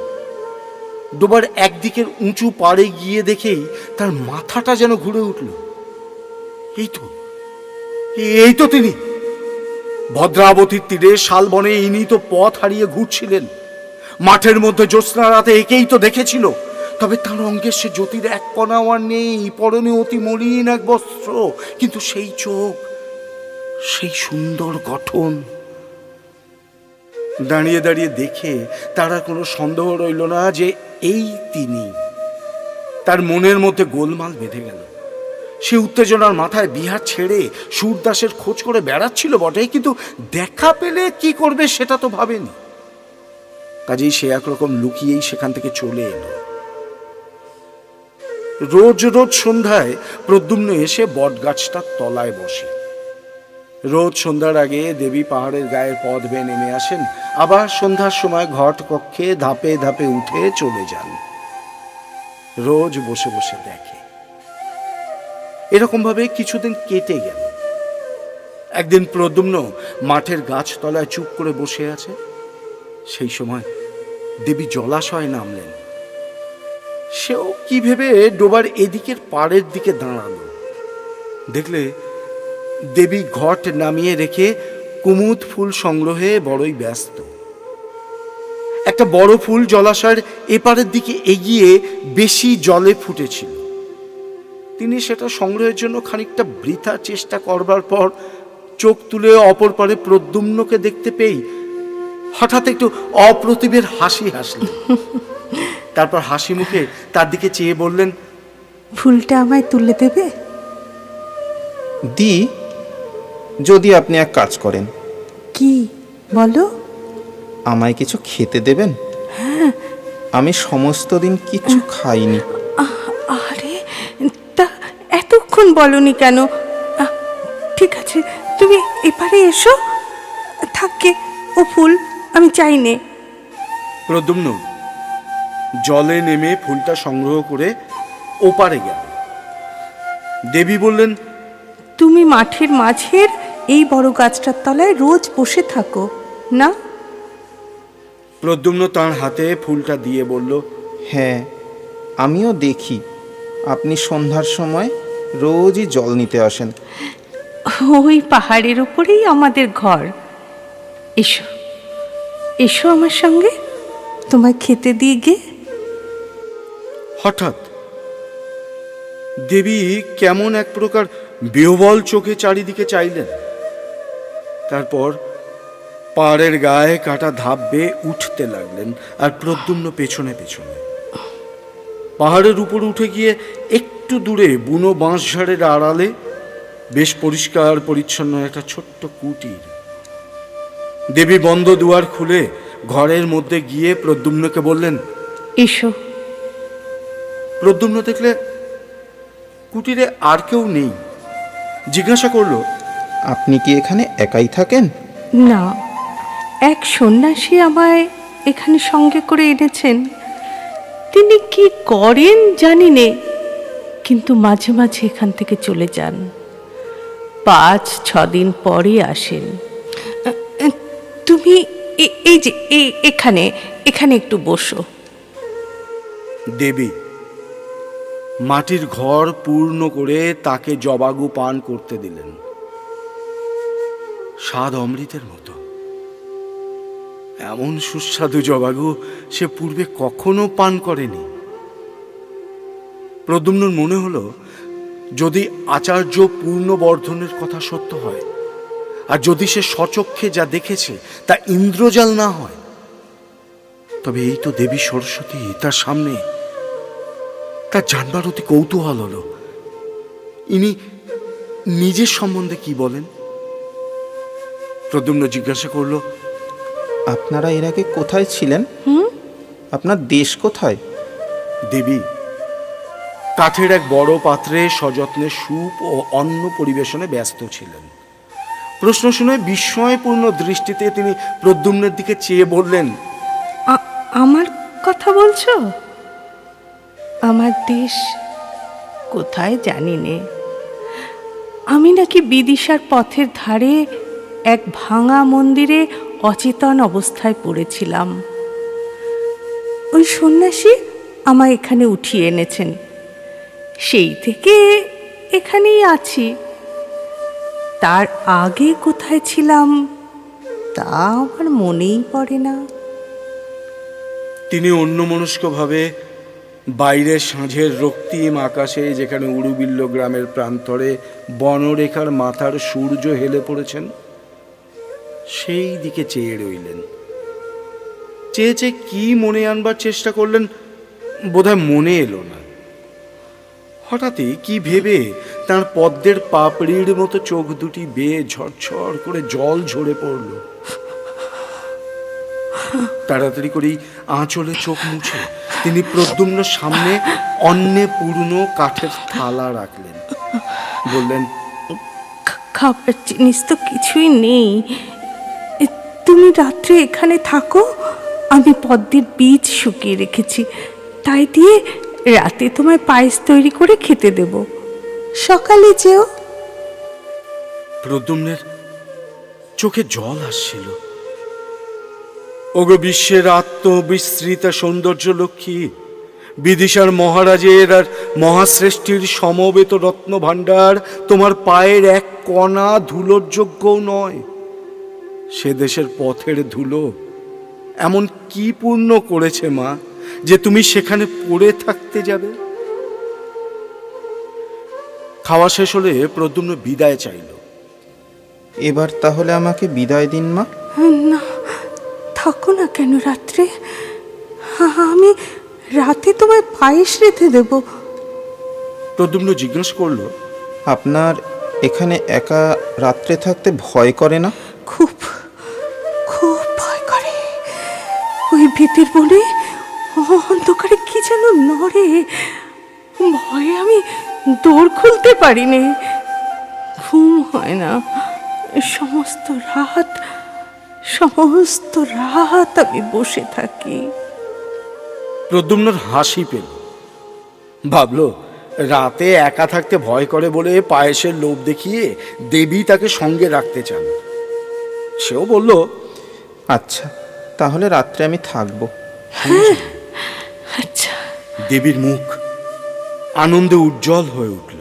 ডোবার একদিকের উঁচু পাড়ে গিয়ে দেখেই তার মাথাটা যেন ঘুরে উঠল। এই তো তিনি, ভদ্রাবতীর তীরে শালবনে ইনি তো পথ হারিয়ে ঘুরছিলেন। মাঠের মধ্যে জ্যোৎস্না রাতে একেই তো দেখেছিল, তবে তার অঙ্গের সে জ্যোতির এক কণাও আর নেই, পরনে অতি মলিন এক বস্ত্র, কিন্তু সেই চোখ, সেই সুন্দর গঠন। দাঁড়িয়ে দাঁড়িয়ে দেখে তার আর কোনো সন্দেহ রইল না যে এই তিনি। তার মনের মধ্যে গোলমাল বেঁধে গেল। সে উত্তেজনার মাথায় বিহার ছেড়ে সুরদাসের খোঁজ করে বেড়াচ্ছিল বটে, কিন্তু দেখা পেলে কি করবে সেটা তো ভাবেনি। কাজেই সে একরকম লুকিয়েই সেখান থেকে চলে এলো। রোজ রোজ সন্ধ্যায় প্রদ্যুম্ন এসে বট গাছটার তলায় বসে। রোজ সন্ধ্যার আগে দেবী পাহাড়ের গায়ের পথ বেয়ে নেমে আসেন, আবার সন্ধ্যার সময় ঘট কক্ষে ধাপে ধাপে উঠে চলে যান। রোজ বসে বসে দেখে। এরকম ভাবে কিছুদিন কেটে গেল। একদিন প্রদ্যুম্ন মাঠের গাছতলায় চুপ করে বসে আছে। সেই সময় দেবী জলাশয়ে নামলেন। সেও কি ভেবে ডোবার এদিকের পাড়ের দিকে দাঁড়ালো। দেখলে দেবী ঘট নামিয়ে রেখে কুমুদ ফুল সংগ্রহে বড়ই ব্যস্ত। একটা বড় ফুল জলাশয়ের এপারের দিকে এগিয়ে বেশি জলে ফুটেছিল। তিনি সেটা সংগ্রহের জন্য খানিকটা বৃথা চেষ্টা করবার পর চোখ তুলে অপর পারে প্রদ্যুম্নকে দেখতে পেয়ে হঠাৎ একটু অপ্রতিভের হাসি হাসলেন। তারপর হাসি মুখে তার দিকে চেয়ে বললেন, ফুলটা আমায় তুলে দেবে? দি, যদি আপনি এক কাজ করেন। কি বলো? আমায় কিছু খেতে দেবেন? আমি সমস্ত দিন কিছু খাইনি। আরে, তা এতক্ষণ বলনি কেন? ঠিক আছে, তুমি এপারে এসো। থাকে ও ফুল, আমি চাই নে। প্রদ্যুম্ন জলে নেমে ফুলটা সংগ্রহ করে ওপারে গেল। দেবী বললেন, তুমি মাঠের মাঝের এই বড় গাছটার তলায় রোজ বসে থাকো না? প্রদ্যুম্ন তাঁর হাতে ফুলটা দিয়ে বলল, হ্যাঁ, আমিও দেখি আপনি সন্ধ্যার সময় রোজই জল নিতে আসেন। ওই পাহাড়ের উপরেই আমাদের ঘর। এসো এসো আমার সঙ্গে, তোমায় খেতে দিয়ে গে। হঠাৎ দেবী কেমন এক প্রকার বিহ্বল চোখে চারিদিকে চাইলেন। তারপর পাহাড়ের গায়ে কাটা ধাপ বেয়ে উঠতে লাগলেন, আর প্রদ্যুম্ন পেছনে পেছনে। পাহাড়ের উপর উঠে গিয়ে একটু দূরে বুনো বাঁশঝাড়ের আড়ালে বেশ পরিষ্কার পরিচ্ছন্ন একটা ছোট্ট কুটির। দেবী বন্ধ দুয়ার খুলে ঘরের মধ্যে গিয়ে প্রদ্যুম্নকে বললেন, এসো। প্রদ্যুম্ন দেখলে কুটিরে আর কেউ নেই। জিজ্ঞাসা করলো, আপনি কি এখানে একাই থাকেন? না, এক সন্ন্যাসী আমায় এখানে সঙ্গে করে এনেছেন। তিনি কি করেন জানি নে, কিন্তু মাঝে মাঝে এখান থেকে চলে যান। 5-6 দিন পরে আসেন। তুমি এই যে এখানে এখানে একটু বসো। দেবী মাটির ঘর পূর্ণ করে তাকে জবাগু পান করতে দিলেন। স্বাদ অমৃতের মতো। এমন সুস্বাদু জবাগু সে পূর্বে কখনো পান করেনি। প্রদ্যুম্নর মনে হলো, যদি আচার্য পূর্ণবর্ধনের কথা সত্য হয়, আর যদি সে স্বচক্ষে যা দেখেছে তা ইন্দ্রজাল না হয়, তবে এই তো দেবী সরস্বতী তার সামনে। তার জানবার অতি কৌতূহল হলো, ইনি নিজের সম্বন্ধে কি বলেন। প্রদ্যুম্ন জিজ্ঞাসা করলো, আপনারা এর আগে কোথায় ছিলেন? আপনার দেশ কোথায়? দেবী কাঠের এক বড় পাত্রে সযত্নে স্যুপ ও অন্ন পরিবেশনে ব্যস্ত ছিলেন। প্রশ্ন শুনে বিস্ময়পূর্ণ দৃষ্টিতে তিনি প্রদ্যুম্নের দিকে চেয়ে বললেন, আমার কথা বলছো? আমার দেশ কোথায় জানি নে। আমি নাকি বিদিশার পথের ধারে এক ভাঙা মন্দিরে অচেতন অবস্থায় পড়েছিলাম। ওই সন্ন্যাসী আমায় এখানে উঠিয়ে এনেছেন। সেই থেকে এখানেই আছি। তার আগে কোথায় ছিলাম তা আমার মনেই পড়ে না। তিনি অন্যমনস্কভাবে বাইরের সাঁঝের রক্তিম আকাশে, যেখানে উড়ুবিল্ল গ্রামের প্রান্তরে বনরেখার মাথার সূর্য হেলে পড়েছেন, সেই দিকে চেয়ে রইলেন। চেয়ে চেয়ে কি মনে আনবার চেষ্টা করলেন, বোধহয় মনে এলো না। হঠাৎই কি ভেবে তার পদ্মের পাপড়ির মতো চোখ দুটি বেয়ে ঝরঝর করে জল ঝরে পড়ল। তাড়াতাড়ি করেই আঁচলে চোখ মুছে তিনি প্রদ্যুম্নের সামনে অন্নে পূর্ণ কাঠের থালা রাখলেন। বললেন, খাবার জিনিস তো কিছুই নেই। তুমি রাত্রে এখানে থাকো, আমি পদ্মের বীজ শুকিয়ে রেখেছি, তাই দিয়ে রাতে তোমায় পায়েস তৈরি করে খেতে দেব। সকালে যেও। প্রদ্যুম্নের চোখে জল আসছিল। ওগো বিশ্বের আত্মবিস্মৃতা সৌন্দর্য লক্ষ্মী, বিদিশার মহারাজের আর মহাশ্রেষ্ঠীর সমবেত রত্ন ভাণ্ডার তোমার পায়ের এক কণা ধুলোর যোগ্যও নয়। সে দেশের পথের ধুলো এমন কি পূর্ণ করেছে মা, যে তুমি সেখানে পড়ে থাকতে যাবে? খাওয়া শেষ হলে প্রদ্যুম্ন বিদায় চাইল। এবার তাহলে আমাকে বিদায় দিন মা। না, থাকো না কেন রাত্রে? আমি রাতে তোমায় পায়েস রেঁধে দেব। প্রদ্যুম্ন জিজ্ঞেস করলো, আপনার এখানে একা রাত্রে থাকতে ভয় করে না? খুব খুব ভয় করে। ওই ভিতের বনে অন্ধকারে কি যেন নড়ে, ভয়ে আমি দৌড় খুলতে পারিনি। ঘুম হয় না, সমস্ত রাত আমি বসে থাকি। প্রদ্যুম্নর হাসি পেল। ভাবলো, রাতে একা থাকতে ভয় করে বলে পায়েসের লোভ দেখিয়ে দেবী তাকে সঙ্গে রাখতে চান। সেও বলল, আচ্ছা, তাহলে রাত্রে আমি থাকবো। আচ্ছা। দেবীর মুখ আনন্দে উজ্জ্বল হয়ে উঠল।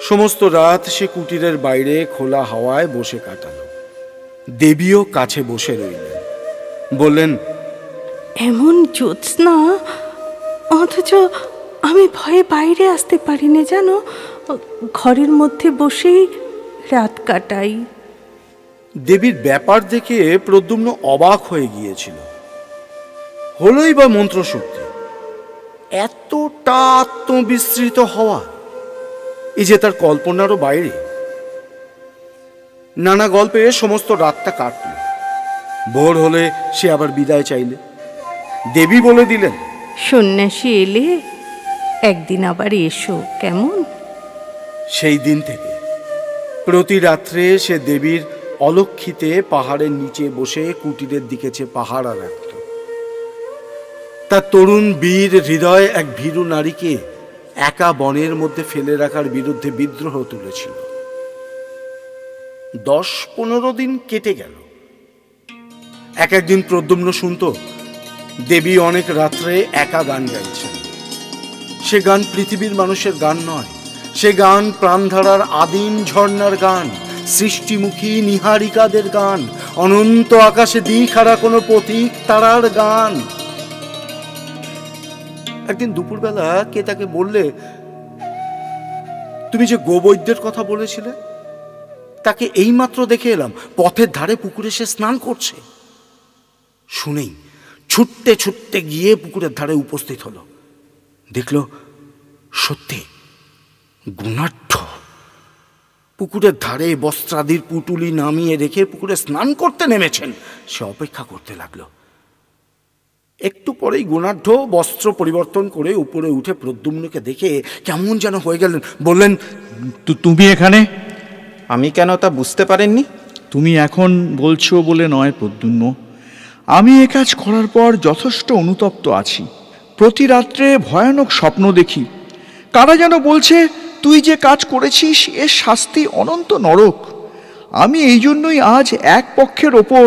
সমস্ত রাত সে কুটিরের বাইরে খোলা হাওয়ায় বসে কাটালো। দেবীও কাছে বসে রইলেন। বললেন, এমন জ্যোৎস্না, অথচ আমি ভয়ে বাইরে আসতে পারিনি জানো। ঘরের মধ্যে বসেই রাত কাটাই। দেবীর ব্যাপার দেখে প্রদ্যুম্ন অবাক হয়ে গিয়েছিল। হলোই বা মন্ত্রশক্তি, এতটা আত্মবিস্মৃত হওয়া, এই যে তার কল্পনারও বাইরে। নানা গল্পে সমস্ত রাতটা কাটল। ভোর হলে সে আবার বিদায় চাইলে। দেবী বলে দিলেন, সন্ন্যাসী এলে একদিন আবার এসো, কেমন? সেই দিন থেকে প্রতি রাত্রে সে দেবীর অলক্ষিতে পাহাড়ের নিচে বসে কুটিরের দিকে চেয়ে পাহারা রাখত। তার তরুণ বীর হৃদয় এক ভীরু নারীকে একা বনের মধ্যে ফেলে রাখার বিরুদ্ধে বিদ্রোহ তুলেছিল। 10-15 দিন কেটে গেল। একদিন প্রদ্যুম্ন শুনত দেবী অনেক রাত্রে একা গান গাইছেন। সে গান পৃথিবীর মানুষের গান নয়, সে গান প্রাণধারার আদিম ঝর্ণার গান, সৃষ্টিমুখী নিহারিকাদের গান, অনন্ত আকাশে দিখারা কোনো পথিক তারার গান। একদিন দুপুরবেলা কে তাকে বললে, তুমি যে গোবৈদ্যের কথা বলেছিলে, তাকে এইমাত্র দেখে এলাম, পথের ধারে পুকুরে সে স্নান করছে। শুনেই ছুটতে ছুটতে গিয়ে পুকুরের ধারে উপস্থিত হলো। দেখল সত্যি গুণাঢ্য পুকুরের ধারে বস্ত্রাদির পুটুলি নামিয়ে রেখে পুকুরে স্নান করতে নেমেছেন। সে অপেক্ষা করতে লাগলো। একটু পরেই গুণাঢ্য বস্ত্র পরিবর্তন করে উপরে উঠে প্রদ্যুম্নকে দেখে কেমন যেন হয়ে গেলেন। বললেন, তুমি এখানে? আমি কেন তা বুঝতে পারেননি? তুমি এখন বলছো বলে নয় প্রদ্যুম্ন, আমি এ কাজ করার পর যথেষ্ট অনুতপ্ত আছি। প্রতি রাত্রে ভয়ানক স্বপ্ন দেখি। কারা যেন বলছে তুই যে কাজ করেছিস এর শাস্তি অনন্ত নরক। আমি এই জন্যই আজ এক পক্ষের ওপর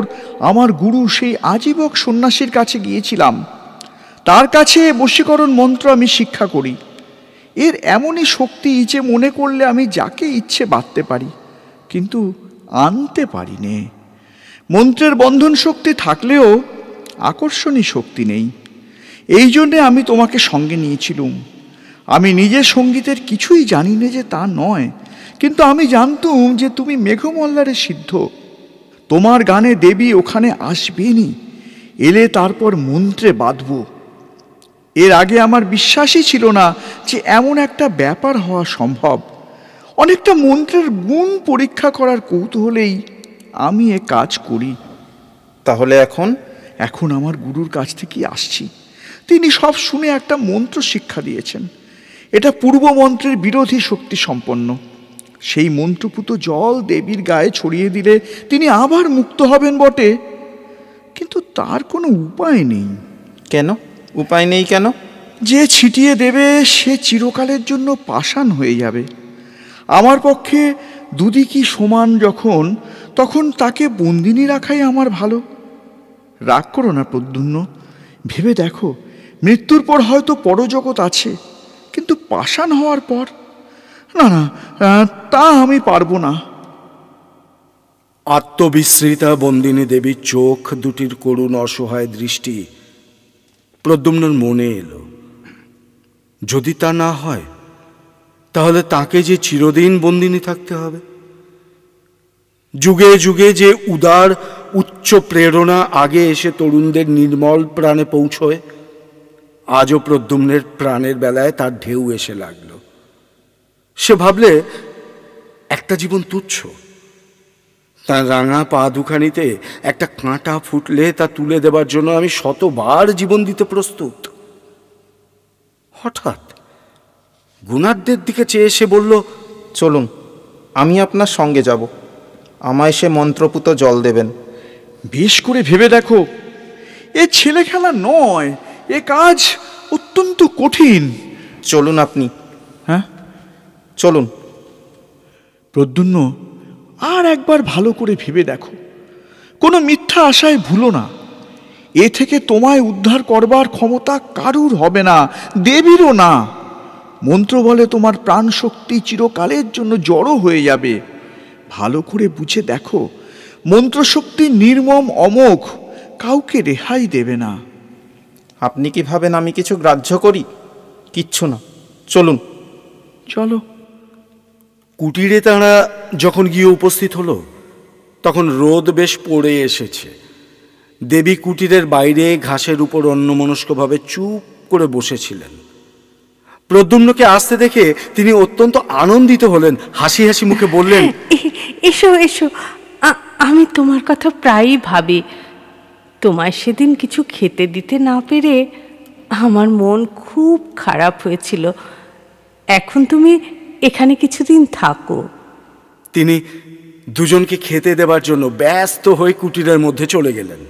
আমার গুরু সেই আজীবক সন্ন্যাসীর কাছে গিয়েছিলাম। তার কাছে বশীকরণ মন্ত্র আমি শিক্ষা করি। এর এমনই শক্তি যে মনে করলে আমি যাকে ইচ্ছে বাঁধতে পারি, কিন্তু আনতে পারি নে। মন্ত্রের বন্ধন শক্তি থাকলেও আকর্ষণী শক্তি নেই। এই জন্যে আমি তোমাকে সঙ্গে নিয়েছিলুম। আমি নিজের সঙ্গীতের কিছুই জানি না যে তা নয়, কিন্তু আমি জানতুম যে তুমি মেঘমল্লারে সিদ্ধ। তোমার গানে দেবী ওখানে আসবেনি, এলে তারপর মন্ত্রে বাঁধব। এর আগে আমার বিশ্বাসই ছিল না যে এমন একটা ব্যাপার হওয়া সম্ভব। অনেকটা মন্ত্রের গুণ পরীক্ষা করার কৌতূহলেই আমি এ কাজ করি। তাহলে এখন আমার গুরুর কাছ থেকে আসছি। তিনি সব শুনে একটা মন্ত্র শিক্ষা দিয়েছেন। এটা পূর্ব মন্ত্রের বিরোধী শক্তি সম্পন্ন। সেই মন্ত্রপুত জল দেবীর গায়ে ছড়িয়ে দিলে তিনি আবার মুক্ত হবেন বটে, কিন্তু তার কোনো উপায় নেই। কেন উপায় নেই? কেন? যে ছিটিয়ে দেবে সে চিরকালের জন্য পাষাণ হয়ে যাবে। আমার পক্ষে দুদিকই সমান যখন, তখন তাকে বন্দিনী রাখাই আমার ভালো। রাগ করো না প্রদ্যুম্ন, ভেবে দেখো, মৃত্যুর পর হয়তো পরজগৎ আছে, কিন্তু পাষাণ হওয়ার পর না, না, তা আমি পারবো না। আত্মবিস্মৃতা বন্দিনী দেবীর চোখ দুটির করুণ অসহায় দৃষ্টি প্রদ্যুম্নর মনে এলো। যদি তা না হয়, তাহলে তাকে যে চিরদিন বন্দিনী থাকতে হবে। যুগে যুগে যে উদার উচ্চ প্রেরণা আগে এসে তরুণদের নির্মল প্রাণে পৌঁছয়, আজও প্রদ্যুম্নের প্রাণের বেলায় তার ঢেউ এসে লাগলো। সে ভাবলে একটা জীবন তুচ্ছ, তার রাঙা পা দুখানিতে একটা কাঁটা ফুটলে তা তুলে দেবার জন্য আমি শতবার জীবন দিতে প্রস্তুত। হঠাৎ গুণাঢ্যের দিকে চেয়ে সে বলল, চলুন, আমি আপনার সঙ্গে যাব। আমায় সে মন্ত্রপুত জল দেবেন। বেশ করে ভেবে দেখো, এ ছেলে খেলা নয়, এ কাজ অত্যন্ত কঠিন। চলুন আপনি। হ্যাঁ, চলুন। প্রদ্যুম্ন, আর একবার ভালো করে ভেবে দেখো, কোনো মিথ্যা আশায় ভুলো না। এ থেকে তোমায় উদ্ধার করবার ক্ষমতা কারুর হবে না, দেবীরও না। মন্ত্র বলে তোমার প্রাণ শক্তি চিরকালের জন্য জড়ো হয়ে যাবে। ভালো করে বুঝে দেখো, মন্ত্রশক্তি নির্মম অমোঘ, কাউকে রেহাই দেবে না। আপনি কি ভাবেন আমি কিছু গ্রাহ্য করি? কিচ্ছু না, চলুন। চলো। কুটিরে তাঁরা যখন গিয়ে উপস্থিত হলো, তখন রোদ বেশ পড়ে এসেছে। দেবী কুটিরের বাইরে ঘাসের উপর অন্যমনস্কভাবে চুপ করে বসেছিলেন। প্রদ্যুম্নকে আসতে দেখে তিনি অত্যন্ত আনন্দিত হলেন, হাসি হাসি মুখে বললেন, এসো এসো, আমি তোমার কথা প্রায়ই ভাবি। তোমায় সেদিন কিছু খেতে দিতে না পেরে আমার মন খুব খারাপ হয়েছিল। এখন তুমি এখানে কিছুদিন থাকো। তিনি দুজনকে খেতে দেবার জন্য ব্যস্ত হয়ে কুটিরের মধ্যে চলে গেলেন।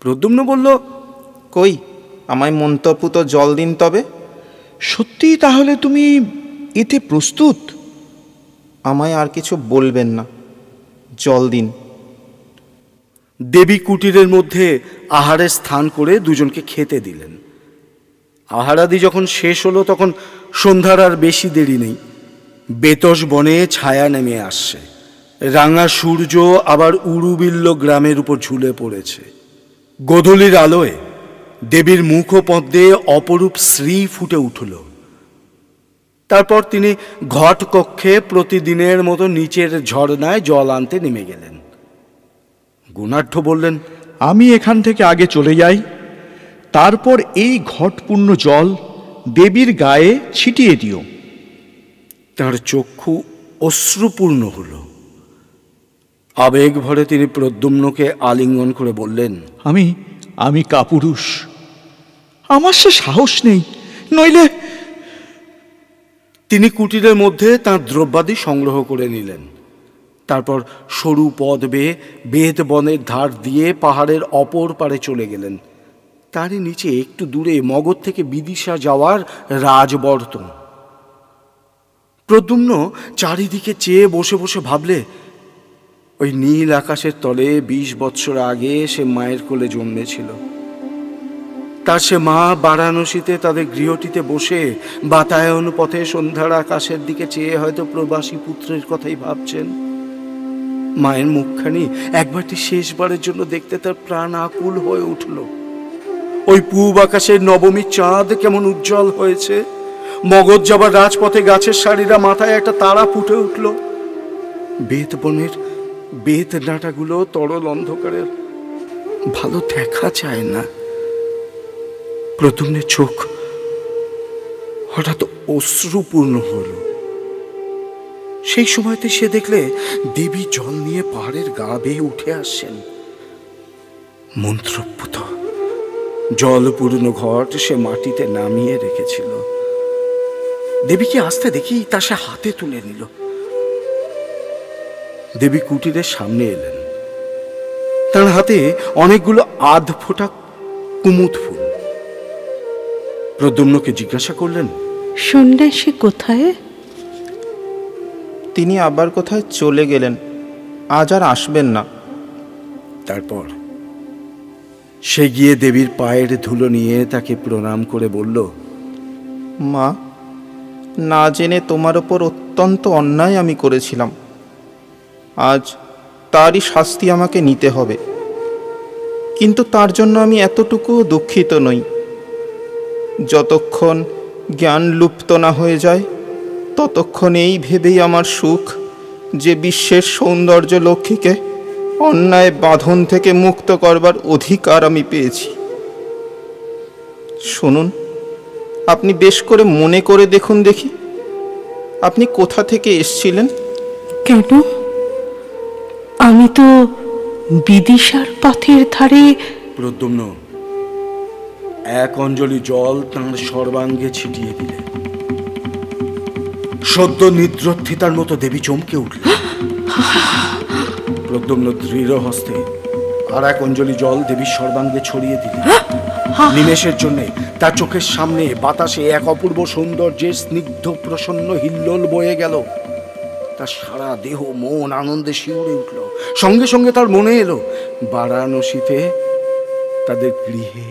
প্রদ্যুম্ন বলল, কই, আমায় মন্ত্রপুত জল দিন তবে। সত্যি তাহলে তুমি এতে প্রস্তুত? আমায় আর কিছু বলবেন না, জল দিন। দেবী কুটিরের মধ্যে আহারের স্থান করে দুজনকে খেতে দিলেন। আহারাদি যখন শেষ হলো, তখন সন্ধ্যার আর বেশি দেরি নেই। বেতস বনে ছায়া নেমে আসছে। রাঙা সূর্য আবার উড়ুবিল্ল গ্রামের উপর ঝুলে পড়েছে। গোধূলির আলোয় দেবীর মুখপদ্মে অপরূপ শ্রী ফুটে উঠল। তারপর তিনি ঘট কক্ষে প্রতিদিনের মতো নিচের ঝর্ণায় জল আনতে নেমে গেলেন। গুণাঢ্য বললেন, আমি এখান থেকে আগে চলে যাই, তারপর এই ঘটপূর্ণ জল দেবীর গায়ে ছিটিয়ে দিও। তাঁর চক্ষু অশ্রুপূর্ণ হল। আবেগ ভরে তিনি প্রদ্যুম্নকে আলিঙ্গন করে বললেন, আমি কাপুরুষ, আমার সে সাহস নেই, নইলে। তিনি কুটিরের মধ্যে তাঁর দ্রব্যাদি সংগ্রহ করে নিলেন। তারপর সরু পথ বেয়ে বেদ বনের ধার দিয়ে পাহাড়ের অপর পারে চলে গেলেন। তারই নিচে একটু দূরে মগধ থেকে বিদিশা যাওয়ার রাজবর্তন। প্রদ্যুম্ন চারিদিকে চেয়ে বসে বসে ভাবলে, ওই নীল আকাশের তলে 20 বৎসর আগে সে মায়ের কোলে জন্মেছিল। তার সে মা বারাণসীতে তাদের গৃহটিতে বসে বাতায়ন পথে সন্ধ্যার আকাশের দিকে চেয়ে হয়তো প্রবাসী পুত্রের কথাই ভাবছেন। মায়ের মুখখানি একবারটি শেষবারের জন্য দেখতে তার প্রাণ আকুল হয়ে উঠল। ওই পূব আকাশের নবমী চাঁদ কেমন উজ্জ্বল হয়েছে। মগধ যাবার রাজপথে গাছের সারিরা মাথায় একটা তারা ফুটে উঠল। বেত বনের বেত ডাঁটাগুলো তরল অন্ধকারের ভালো দেখা যায় না। প্রদ্যুম্নের চোখ হঠাৎ অশ্রুপূর্ণ হল। সেই সময়তে সে দেখলে দেবী জল নিয়ে পাহাড়ের গা বেয়ে উঠে আসছেন। মন্ত্রপুত জলপূর্ণ ঘট সে মাটিতে নামিয়ে রেখেছিল। দেবীকে আসতে দেখি তা সে হাতে তুলে নিল। দেবী কুটিরের সামনে এলেন। তার হাতে অনেকগুলো আধ ফোটা কুমুদ ফুল। প্রদ্যুম্নকে জিজ্ঞাসা করলেন, সন্ন্যাসী কোথায়? তিনি আবার কোথায় চলে গেলেন, আজ আর আসবেন না। তারপর সে গিয়ে দেবীর পায়ের ধুলো নিয়ে তাকে প্রণাম করে বলল, মা, না জেনে তোমার ওপর অত্যন্ত অন্যায় আমি করেছিলাম। আজ তারই শাস্তি আমাকে নিতে হবে। কিন্তু তার জন্য আমি এতটুকু দুঃখিত নই। যতক্ষণ জ্ঞান লুপ্ত না হয়ে যায়, ততক্ষণ এই ভেবেই আমার সুখ যে বিশ্বের সৌন্দর্য লক্ষ্মীকে অন্যায় বাঁধন থেকে মুক্ত করবার অধিকার আমি পেয়েছি। শুনুন, আপনি বেশ করে মনে করে দেখুন দেখি, আপনি কোথা থেকে এসছিলেন? কেন? আমি তো বিদিশার পথের ধারে। প্রদ্যুম্ন এক অঞ্জলি জল তাঁর সর্বাঙ্গে ছিটিয়ে দিলে। সদ্য নিদ্রোত্থিতার মতো দেবী চমকে উঠল। প্রদ্যুম্ন দৃঢ় হস্তে আর এক অঞ্জলি জল দেবীর সর্বাঙ্গে ছড়িয়ে দিলেন। নিমেষের জন্য তার চোখের সামনে বাতাসে এক অপূর্ব সৌন্দর্যের স্নিগ্ধ প্রসন্ন হিল্লোল বয়ে গেল। তার সারা দেহ মন আনন্দে শিউরে উঠল। সঙ্গে সঙ্গে তার মনে এলো বারাণসীতে তাদের গৃহে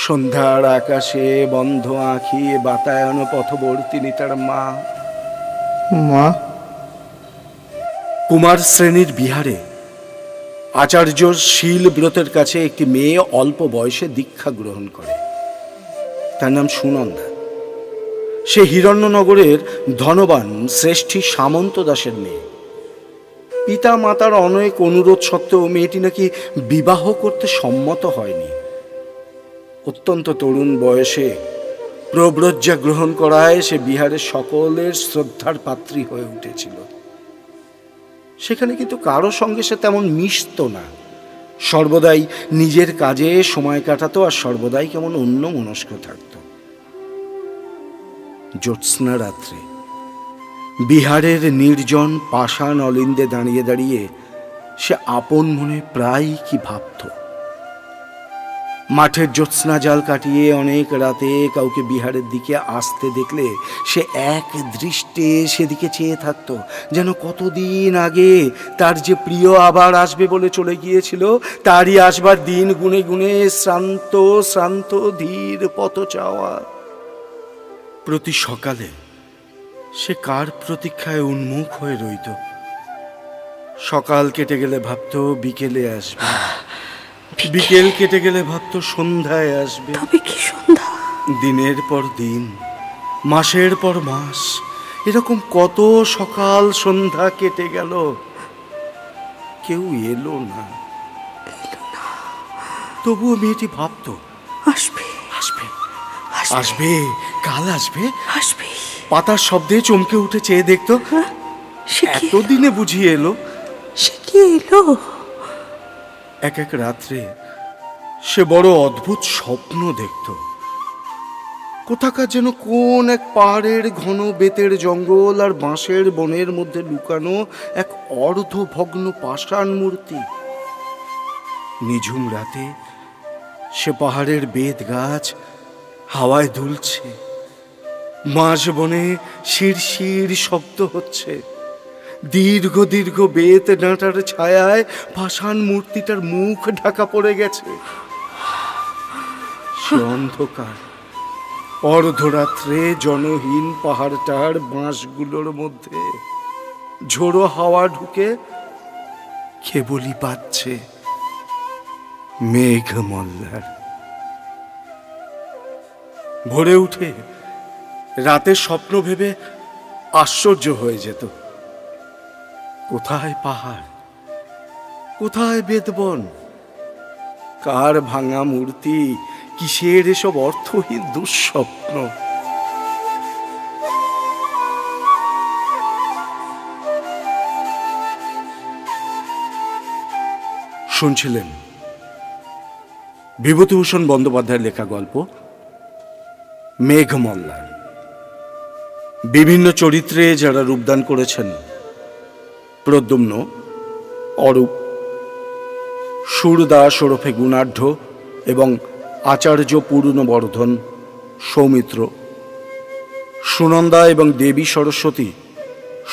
সন্ধ্যার আকাশে বন্ধ আঁখি বাতায়ন পথবর্তিনী তার মা। কুমার শ্রেণীর বিহারে আচার্য শীল ব্রতের কাছে একটি মেয়ে অল্প বয়সে দীক্ষা গ্রহণ করে। তার নাম সুনন্দা। সে হিরণ্যনগরের ধনবান শ্রেষ্ঠী সামন্ত দাসের মেয়ে। পিতা মাতার অনেক অনুরোধ সত্ত্বেও মেয়েটি নাকি বিবাহ করতে সম্মত হয়নি। অত্যন্ত তরুণ বয়সে প্রব্রজ্জা গ্রহণ করায় সে বিহারের সকলের শ্রদ্ধার পাত্রী হয়ে উঠেছিল। সেখানে কিন্তু কারো সঙ্গে সে তেমন মিশত না। সর্বদাই নিজের কাজে সময় কাটাতো আর সর্বদাই কেমন অন্য মনস্ক থাকত। জ্যোৎস্না রাত্রে বিহারের নির্জন পাষাণ অলিন্দে দাঁড়িয়ে দাঁড়িয়ে সে আপন মনে প্রায় কি ভাবত। মাঠের জ্যোৎস্না জাল কাটিয়ে অনেক রাতে কাউকে বিহারের দিকে আসতে দেখলে সে এক দৃষ্টে সেদিকে চেয়ে থাকত, যেন কতদিন আগে তার যে প্রিয় আবার আসবে বলে চলে গিয়েছিল, তারই আসবার দিন গুনে গুনে শ্রান্ত শ্রান্ত ধীর পথ চাওয়া। প্রতি সকালে সে কার প্রতীক্ষায় উন্মুখ হয়ে রইত। সকাল কেটে গেলে ভাবত বিকেলে আসবে, বিকেল কেটে গেলে ভাবত সন্ধ্যায় আসবে। তবে কি সন্ধ্যা! দিনের পর দিন, মাসের পর মাস, এরকম কত সকাল সন্ধ্যা কেটে গেল, কেউ এলো না। তবুও মেয়েটি ভাবত আসবে আসবে আসবে, কাল আসবে আসবে। পাতার শব্দে চমকে উঠে চেয়ে দেখতো, এতদিনে বুঝিয়ে এলো। সে কি এলো? এক এক রাত্রে সে বড় অদ্ভুত স্বপ্ন দেখত। কোথাকার যেন কোন এক পাহাড়ের ঘন বেতের জঙ্গল আর বাঁশের বনের মধ্যে লুকানো এক অর্ধভগ্ন পাষাণ মূর্তি। নিঝুম রাতে সে পাহাড়ের বেত গাছ হাওয়ায় দুলছে, মাঝ বনে শিরশির শব্দ হচ্ছে। দীর্ঘ দীর্ঘ বেত ডাঁটার ছায়ায় পাষাণ মূর্তিটার মুখ ঢাকা পড়ে গেছে। সে অন্ধকার অর্ধরাত্রে জনহীন পাহাড়টার বাঁশগুলোর মধ্যে ঝোড়ো হাওয়া ঢুকে কেবলই পাচ্ছে মেঘ মল্লার। ভোরে উঠে রাতের স্বপ্ন ভেবে আশ্চর্য হয়ে যেত। কোথায় পাহাড়, কোথায় বেদবন, কার ভাঙা মূর্তি, কিসের এসব অর্থহীন দুঃস্বপ্ন। শুনছিলেন বিভূতিভূষণ বন্দ্যোপাধ্যায়ের লেখা গল্প মেঘ মল্লার। বিভিন্ন চরিত্রে যারা রূপদান করেছেন: প্রদ্যুম্ন, অরূপ, সুরদাস ওরফে গুণাঢ্য এবং আচার্য পূর্ণবর্ধন, সৌমিত্র, সুনন্দা এবং দেবী সরস্বতী,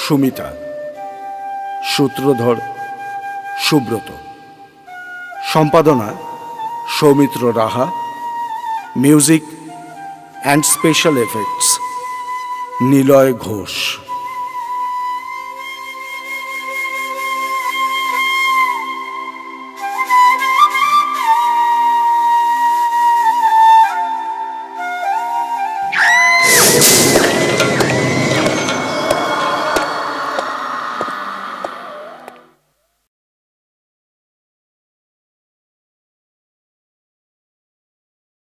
সুমিতা, সূত্রধর, সুব্রত। সম্পাদনা Soumitra Raha. Music and special effects Niloy Ghosh.